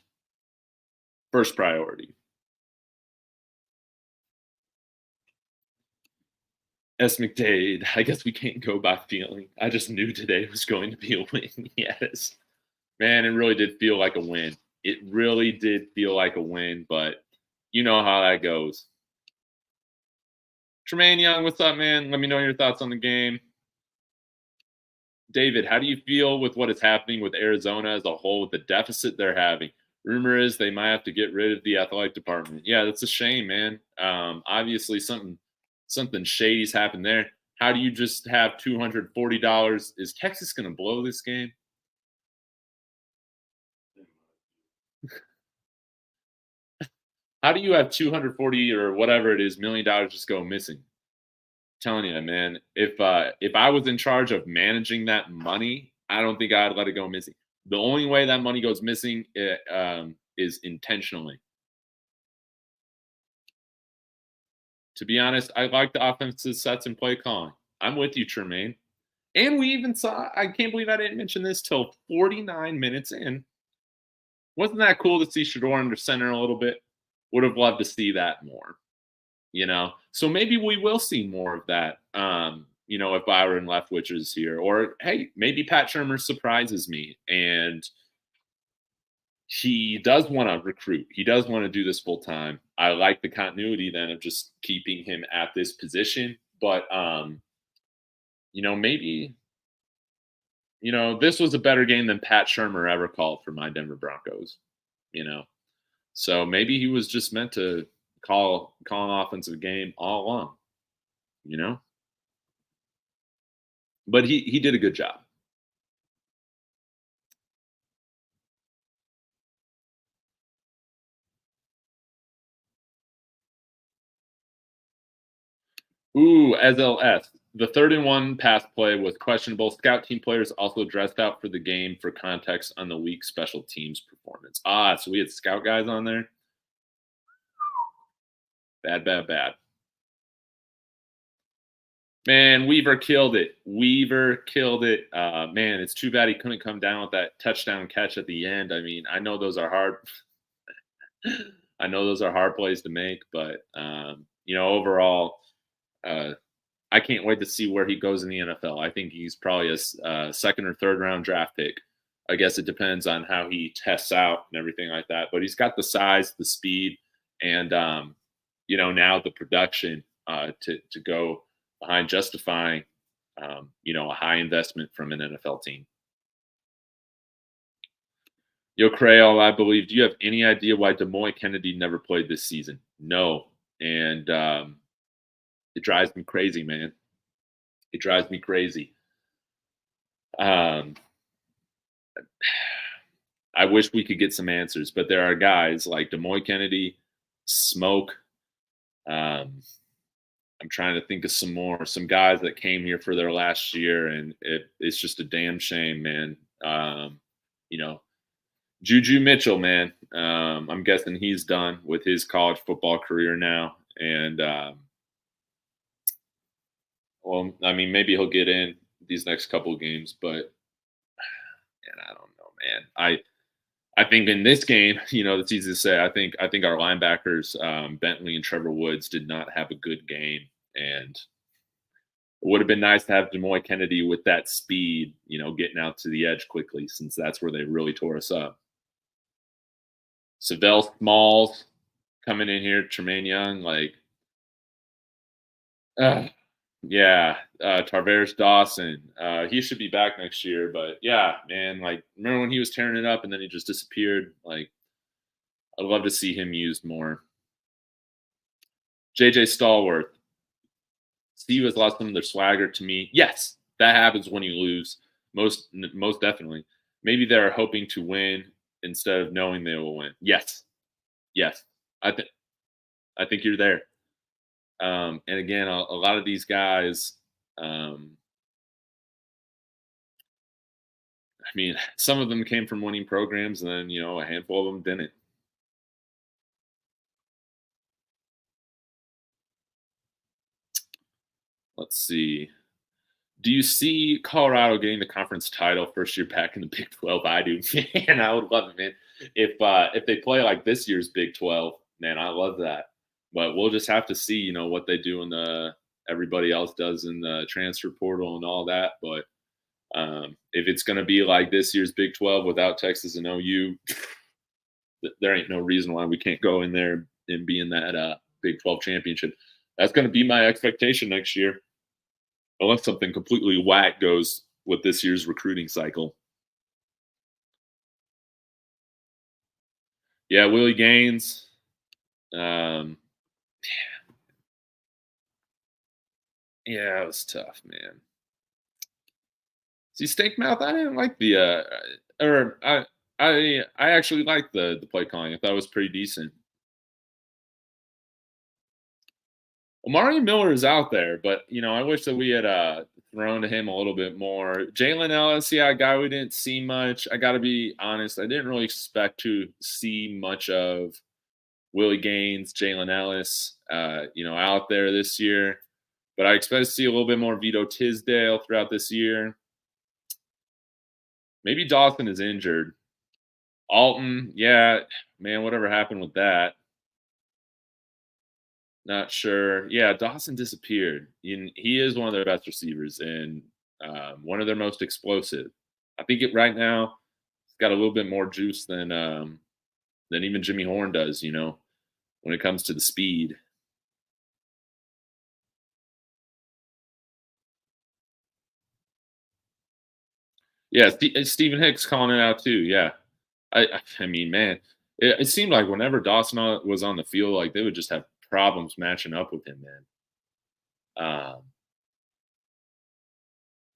First priority. S. McDade, I guess we can't go by feeling. I just knew today was going to be a win. Yes. Man, it really did feel like a win. It really did feel like a win, but you know how that goes. Tremaine Young, what's up, man? Let me know your thoughts on the game. David, how do you feel with what is happening with Arizona as a whole, with the deficit they're having? Rumor is they might have to get rid of the athletic department. Yeah, that's a shame, man. Obviously, something shady's happened there. How do you just have $240? Is Texas going to blow this game? How do you have 240 or whatever it is $1 million just go missing? I'm telling you, man, if I was in charge of managing that money, I don't think I'd let it go missing. The only way that money goes missing is intentionally. To be honest, I like the offensive sets and play calling. I'm with you, Tremaine. And we even saw, I can't believe I didn't mention this till 49 minutes in. Wasn't that cool to see Shador under center a little bit? Would have loved to see that more, So maybe we will see more of that, if Byron Leftwich is here. Or, hey, maybe Pat Shurmur surprises me and he does want to recruit. He does want to do this full time. I like the continuity then of just keeping him at this position. But, maybe, this was a better game than Pat Shurmur ever called for my Denver Broncos, So maybe he was just meant to call an offensive game all along, But he did a good job. Ooh, SLS. The 3rd-and-1 pass play was questionable. Scout team players also dressed out for the game for context on the weak special teams performance. So we had scout guys on there. Bad, bad, bad. Man, Weaver killed it. Weaver killed it. Man, it's too bad he couldn't come down with that touchdown catch at the end. I mean, I know those are hard. I know those are hard plays to make, but overall, uh, I can't wait to see where he goes in the NFL. I think he's probably a 2nd or 3rd round draft pick. I guess it depends on how he tests out and everything like that. But he's got the size, the speed, and now the production to go behind justifying a high investment from an NFL team. Yo, Crayola, I believe. Do you have any idea why Demoy Kennedy never played this season? No, and it drives me crazy, man. It drives me crazy. Um, I wish we could get some answers, but there are guys like Demoy Kennedy, Smoke. I'm trying to think of some guys that came here for their last year, and it's just a damn shame, man. Juju Mitchell, man. I'm guessing he's done with his college football career now, and well, I mean, maybe he'll get in these next couple of games, but man, I don't know, man. I think in this game, it's easy to say. I think our linebackers, Bentley and Trevor Woods, did not have a good game, and it would have been nice to have Demoy Kennedy with that speed, getting out to the edge quickly, since that's where they really tore us up. Savell Smalls coming in here, Tremaine Young, like, yeah, Tarvaris Dawson. He should be back next year, but yeah, man, like, remember when he was tearing it up and then he just disappeared? Like, I'd love to see him used more. JJ Stallworth. Steve has lost some of their swagger to me. Yes, that happens when you lose. Most definitely. Maybe they're hoping to win instead of knowing they will win. Yes, yes. I think you're there. And again, a lot of these guys. I mean, some of them came from winning programs, and then a handful of them didn't. Let's see. Do you see Colorado getting the conference title first year back in the Big 12? I do, man. I would love it, man. If they play like this year's Big 12, man, I love that. But we'll just have to see, what they do in the everybody else does in the transfer portal and all that. But if it's going to be like this year's Big 12 without Texas and OU, there ain't no reason why we can't go in there and be in that Big 12 championship. That's going to be my expectation next year, unless something completely whack goes with this year's recruiting cycle. Yeah, Willie Gaines. Yeah, it was tough, man. See, Steak Mouth, I didn't like or I actually liked the play calling. I thought it was pretty decent. Amari Miller is out there, but I wish that we had thrown to him a little bit more. Jalen Ellis, yeah, a guy we didn't see much. I got to be honest, I didn't really expect to see much of Willie Gaines, Jalen Ellis, out there this year. But I expect to see a little bit more Vito Tisdale throughout this year. Maybe Dawson is injured. Alton, yeah, man, whatever happened with that? Not sure. Yeah, Dawson disappeared. He is one of their best receivers and one of their most explosive. I think right now it's got a little bit more juice than even Jimmy Horn does. When it comes to the speed. Yeah, Stephen Hicks calling it out too. Yeah, I mean, man, it seemed like whenever Dawson was on the field, like they would just have problems matching up with him, man.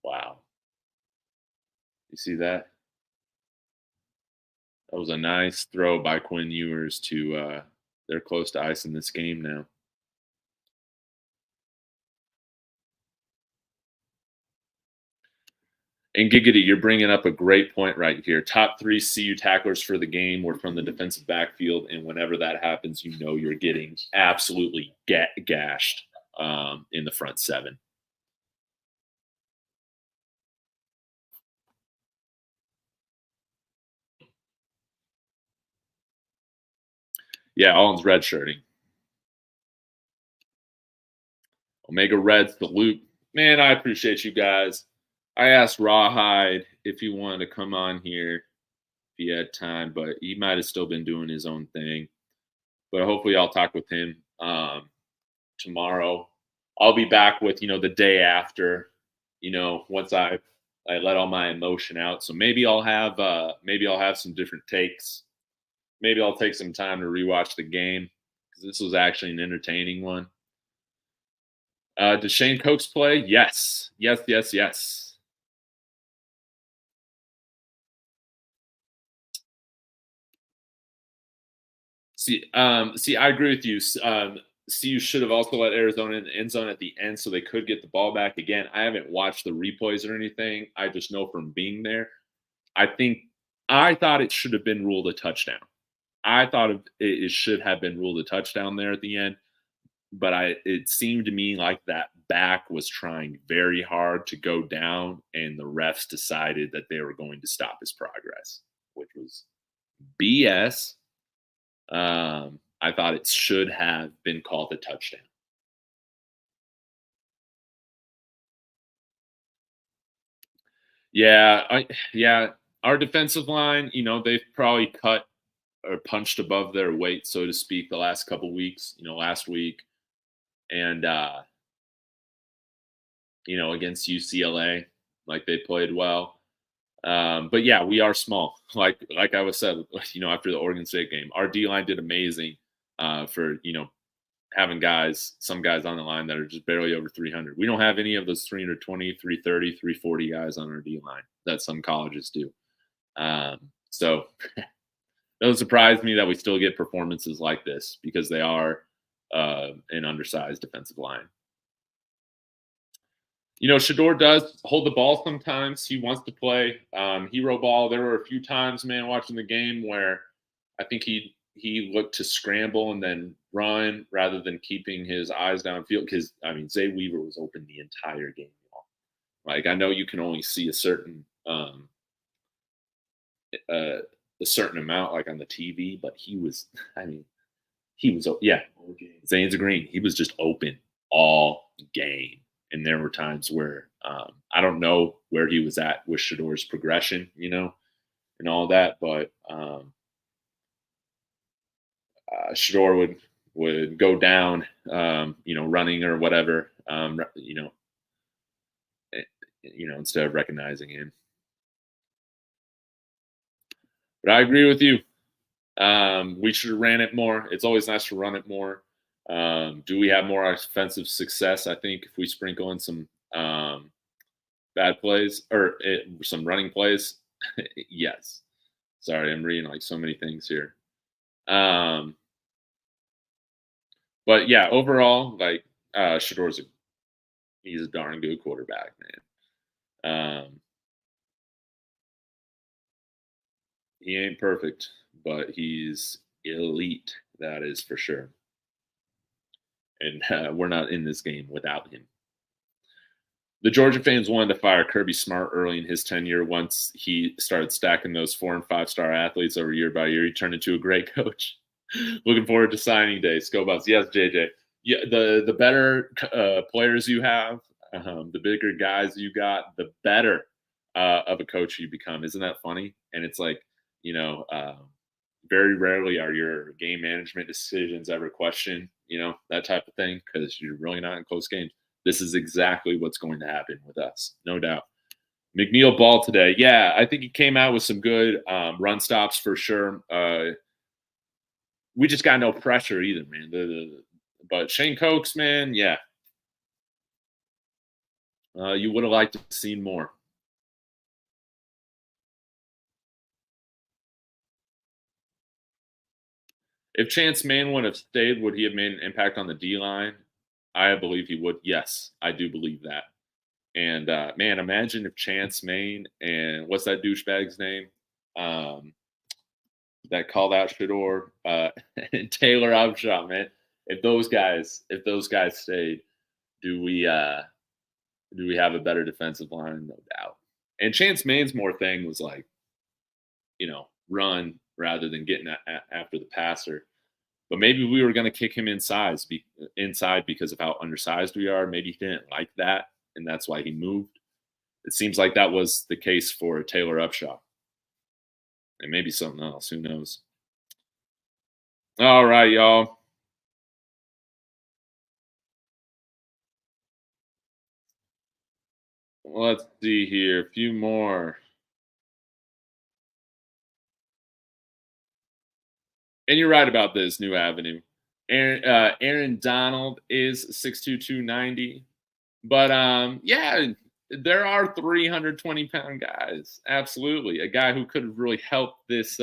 Wow, you see that? That was a nice throw by Quinn Ewers to. They're close to icing this game now. And Giggity, you're bringing up a great point right here. Top 3 CU tacklers for the game were from the defensive backfield, and whenever that happens, you know you're getting absolutely gashed in the front 7. Yeah, Allen's redshirting. Omega Reds, the loop. Man, I appreciate you guys. I asked Rawhide if he wanted to come on here if he had time, but he might have still been doing his own thing. But hopefully I'll talk with him tomorrow. I'll be back with, the day after, once I let all my emotion out. So maybe I'll have some different takes. Maybe I'll take some time to rewatch the game because this was actually an entertaining one. Does Shane Cokes play? Yes. Yes, yes, yes. See, I agree with you. CU should have also let Arizona in the end zone at the end so they could get the ball back again. I haven't watched the replays or anything. I just know from being there. I thought it should have been ruled a touchdown. I thought it should have been ruled a touchdown there at the end. But it seemed to me like that back was trying very hard to go down, and the refs decided that they were going to stop his progress, which was BS. I thought it should have been called a touchdown. Yeah, our defensive line, they've probably cut or punched above their weight, so to speak, the last couple weeks, last week. And against UCLA, like they played well. But yeah, we are small. Like I was said, after the Oregon State game, our D line did amazing for having some guys on the line that are just barely over 300. We don't have any of those 320, 330, 340 guys on our D line that some colleges do. So it doesn't surprise me that we still get performances like this because they are an undersized defensive line. Shador does hold the ball sometimes. He wants to play hero ball. There were a few times, man, watching the game where I think he looked to scramble and then run rather than keeping his eyes downfield. Because Zay Weaver was open the entire game. Like I know you can only see a certain amount, like on the TV, but he was. Zane's agreeing. He was just open all game. And there were times where I don't know where he was at with Shador's progression, and all that, but Shador would go down, running or whatever, instead of recognizing him. But I agree with you. We should have ran it more. It's always nice to run it more. Do we have more offensive success? I think if we sprinkle in some bad plays or some running plays, yes. Sorry, I'm reading like so many things here. But yeah, overall, like Shador's he's a darn good quarterback, man. He ain't perfect, but he's elite. That is for sure. And we're not in this game without him. The Georgia fans wanted to fire Kirby Smart early in his tenure. Once he started stacking those 4- and 5-star athletes over year by year, he turned into a great coach. Looking forward to signing day. Go Buffs. Yes, JJ. Yeah, the better players you have, the bigger guys you got, the better of a coach you become. Isn't that funny? And it's like, very rarely are your game management decisions ever questioned, that type of thing, because you're really not in close games. This is exactly what's going to happen with us, no doubt. McNeil ball today. Yeah, I think he came out with some good run stops for sure. We just got no pressure either, man. But Shane Cokes, man, yeah. You would have liked to have seen more. If Chance Mann would have stayed, would he have made an impact on the D line? I believe he would. Yes, I do believe that. And man, imagine if Chance Main and what's that douchebag's name? Um, that called out Shador, and Taylor Upshaw, man. If those guys stayed, do we uh do we have a better defensive line? No doubt. And Chance Main's more thing was like, run rather than getting after the passer. But maybe we were going to kick him inside because of how undersized we are. Maybe he didn't like that, and that's why he moved. It seems like that was the case for Taylor Upshaw, and maybe something else. Who knows? All right, y'all. Let's see here. A few more. And you're right about this new avenue. Aaron Donald is 6'2", 290. But yeah, there are 320-pound guys. Absolutely. A guy who could have really helped this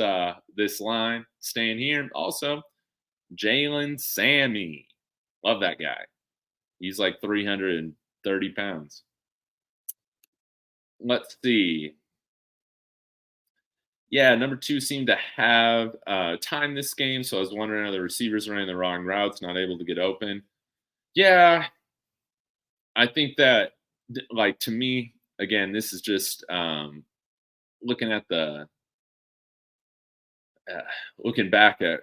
line staying here. Also, Jalen Sammy. Love that guy. He's like 330 pounds. Let's see. Yeah, number 2 seemed to have time this game, so I was wondering, are the receivers running the wrong routes, not able to get open? Yeah, I think that, like, to me, again, this is just looking at uh, looking back at,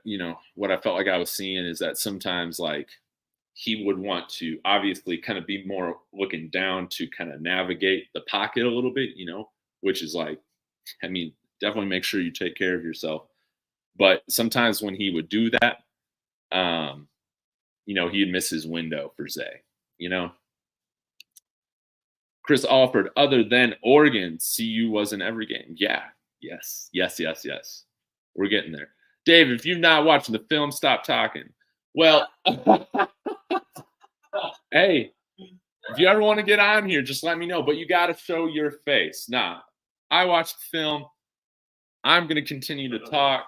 what I felt like I was seeing is that sometimes, like, he would want to obviously kind of be more looking down to kind of navigate the pocket a little bit, which is like, I mean, definitely make sure you take care of yourself. But sometimes when he would do that, um, he'd miss his window per se, you know. Chris Alford, other than Oregon, CU was in every game. Yeah. Yes. Yes. Yes. Yes. We're getting there. Dave, if you're not watching the film, stop talking. Well, hey, if you ever want to get on here, just let me know. But you got to show your face. Nah, I watched the film. I'm going to continue to talk.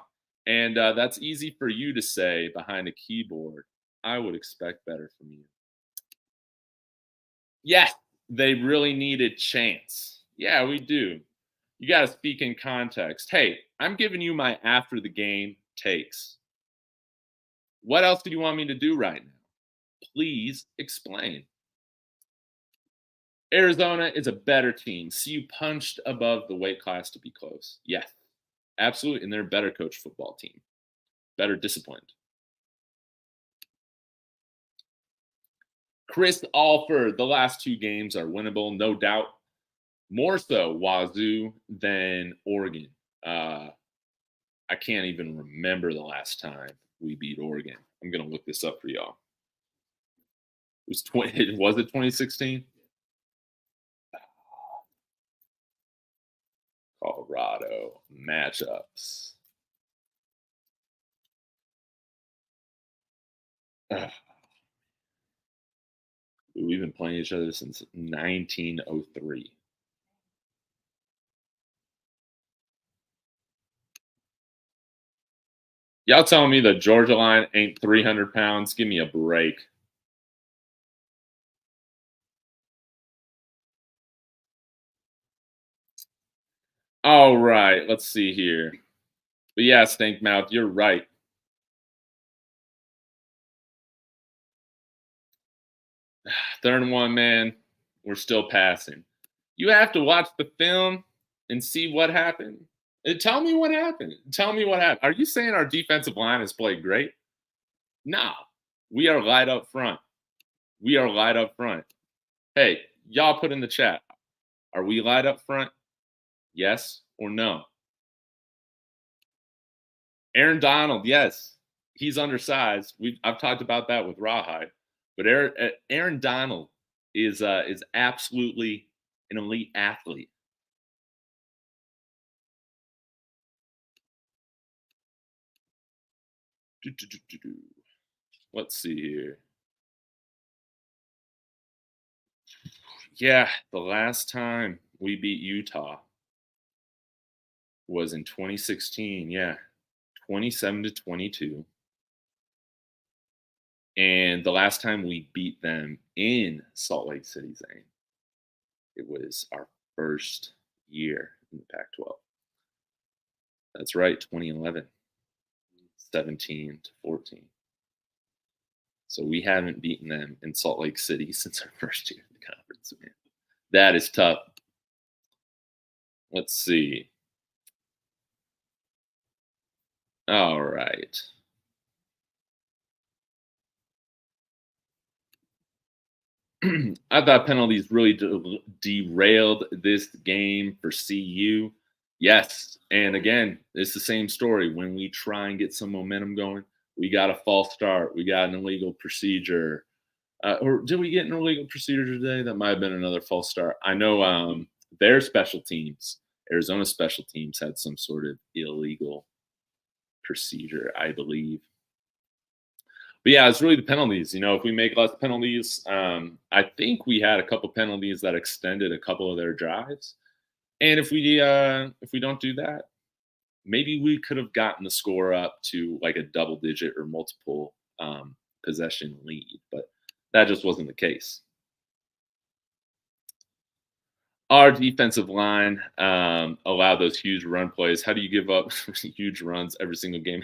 And that's easy for you to say behind a keyboard. I would expect better from you. Yes, they really needed chance. Yeah, we do. You got to speak in context. Hey, I'm giving you my after the game takes. What else do you want me to do right now? Please explain. Arizona is a better team. CU punched above the weight class to be close. Yes, absolutely. And they're a better coach football team, better disciplined. Chris Alford, the last 2 games are winnable, no doubt. More so Wazoo than Oregon. I can't even remember the last time we beat Oregon. I'm gonna look this up for y'all. It was 20. Was it 2016? Colorado matchups. We've been playing each other since 1903. Y'all telling me the Georgia line ain't 300 pounds? Give me a break. All right, let's see here. But yeah, Stank Mouth, you're right. Third and 1, man. We're still passing. You have to watch the film and see what happened. Tell me what happened. Tell me what happened. Are you saying our defensive line has played great? No. We are light up front. We are light up front. Hey, y'all put in the chat. Are we light up front? Yes or no? Aaron Donald, yes. He's undersized. I've talked about that with Rawhide. But Aaron Donald is absolutely an elite athlete. Let's see here. Yeah, the last time we beat Utah was in 2016. Yeah, 27-22. And the last time we beat them in Salt Lake City, Zane, It was our first year in the Pac-12. That's right, 2011, 17 to 14. So we haven't beaten them in Salt Lake City since our first year in the conference, man. That is tough. Let's see. All right. I thought penalties really derailed this game for CU. Yes. And again, it's the same story. When we try and get some momentum going, we got a false start. We got an illegal procedure. Or did we get an illegal procedure today? That might have been another false start. I know their special teams, Arizona special teams, had some sort of illegal procedure, I believe. But yeah, it's really the penalties. If we make less penalties, I think we had a couple penalties that extended a couple of their drives. And if we don't do that, maybe we could have gotten the score up to like a double digit or multiple possession lead, but that just wasn't the case. Our defensive line allowed those huge run plays. How do you give up huge runs every single game?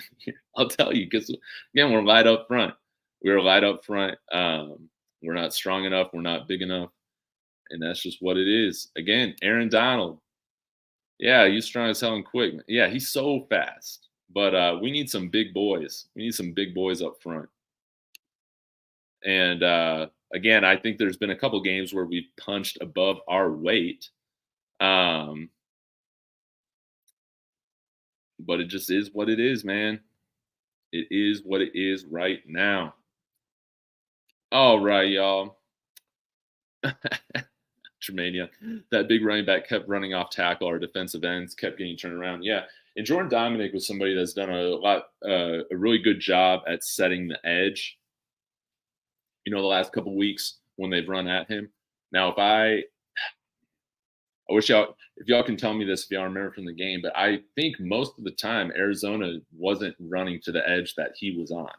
I'll tell you, because again, we're light up front. We're light up front. We're not strong enough. We're not big enough, and that's just what it is. Again, Aaron Donald. Yeah, he's strong as hell and quick. Yeah, he's so fast. But we need some big boys. We need some big boys up front. And again, I think there's been a couple games where we've punched above our weight. But it just is what it is, man. It is what it is right now. All right, y'all. Tremania. That big running back kept running off tackle. Our defensive ends kept getting turned around. Yeah. And Jordan Dominic was somebody that's done a really good job at setting the edge. The last couple weeks when they've run at him. Now, I wish if y'all can tell me this, if y'all remember from the game, but I think most of the time Arizona wasn't running to the edge that he was on.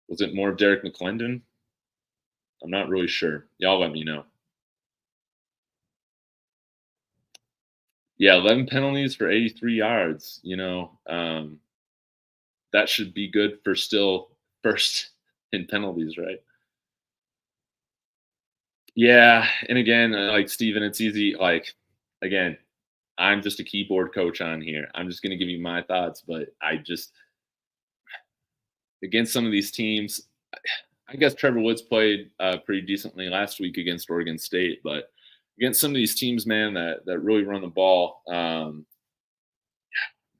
Was it more of Derek McClendon? I'm not really sure. Y'all let me know. Yeah, 11 penalties for 83 yards. That should be good for still first in penalties, right? Yeah, and again, like Steven, it's easy. Like, again, I'm just a keyboard coach on here. I'm just going to give you my thoughts, but against some of these teams, I guess Trevor Woods played pretty decently last week against Oregon State, but against some of these teams, man, that really run the ball,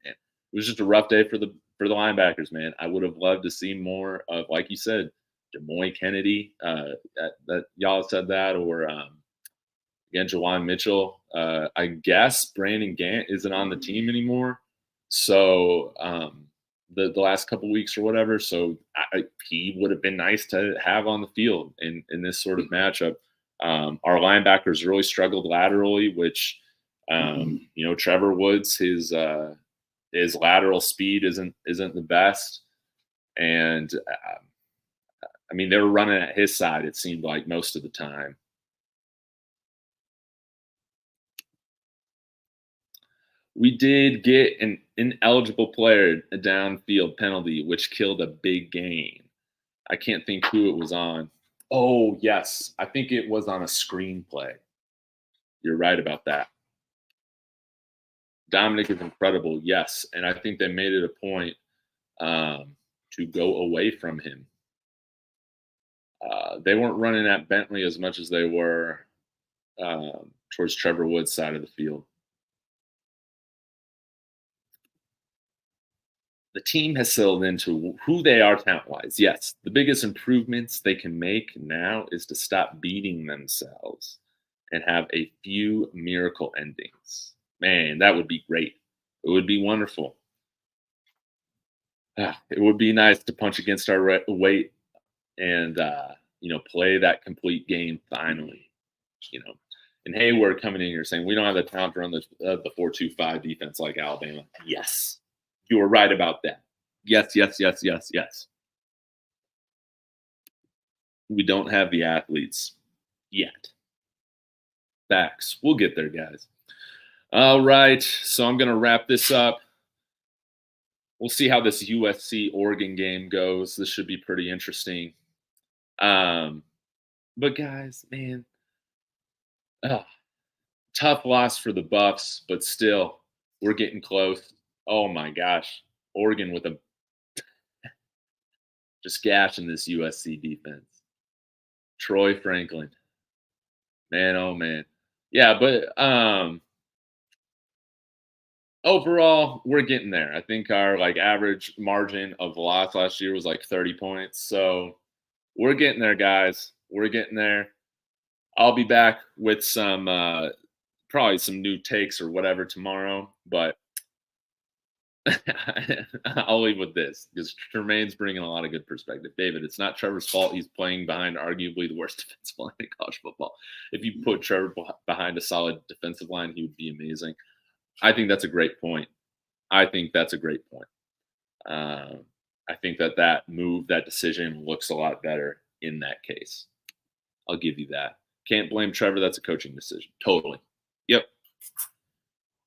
it was just a rough day for the linebackers, man. I would have loved to see more of, like you said, DeMoy Kennedy. That y'all said that, or again, Jawan Mitchell. I guess Brandon Gant isn't on the team anymore, so the last couple weeks or whatever. So he would have been nice to have on the field in this sort of matchup. Our linebackers really struggled laterally, which Trevor Woods, his lateral speed isn't the best, and they were running at his side, it seemed like, most of the time. We did get an ineligible player a downfield penalty, which killed a big gain. I can't think who it was on. Oh, yes. I think it was on a screenplay. You're right about that. Dominic is incredible, yes. And I think they made it a point to go away from him. They weren't running at Bentley as much as they were towards Trevor Woods' side of the field. The team has settled into who they are talent-wise. Yes, the biggest improvements they can make now is to stop beating themselves and have a few miracle endings. Man, that would be great. It would be wonderful. It would be nice to punch against our weight and play that complete game finally. And Hayward coming in here saying we don't have the talent to run the 4-2-5 defense like Alabama. Yes, you were right about that. Yes. We don't have the athletes. yet. Facts. We'll get there, guys. All right. So I'm going to wrap this up. We'll see how this USC Oregon game goes. This should be pretty interesting. But guys, man, tough loss for the Buffs, but still, we're getting close. Oh my gosh, Oregon with a just gashing this USC defense. Troy Franklin, man, oh man, yeah. But overall, we're getting there. I think our like average margin of loss last year was like 30 points. So we're getting there, guys. We're getting there. I'll be back with some probably some new takes or whatever tomorrow, but I'll leave with this because Tremaine's bringing a lot of good perspective. David, it's not Trevor's fault. He's playing behind arguably the worst defensive line in college football. If you put Trevor behind a solid defensive line, he would be amazing. I think that's a great point. I think that's a great point. I think that move, that decision looks a lot better in that case. I'll give you that. Can't blame Trevor. That's a coaching decision. Totally. Yep.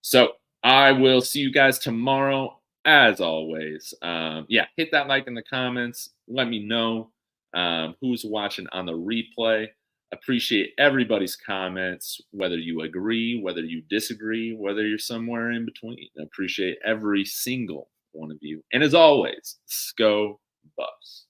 So I will see you guys tomorrow. As always, hit that like in the comments. Let me know who's watching on the replay. Appreciate everybody's comments, whether you agree, whether you disagree, whether you're somewhere in between. I appreciate every single one of you. And as always, go Buffs.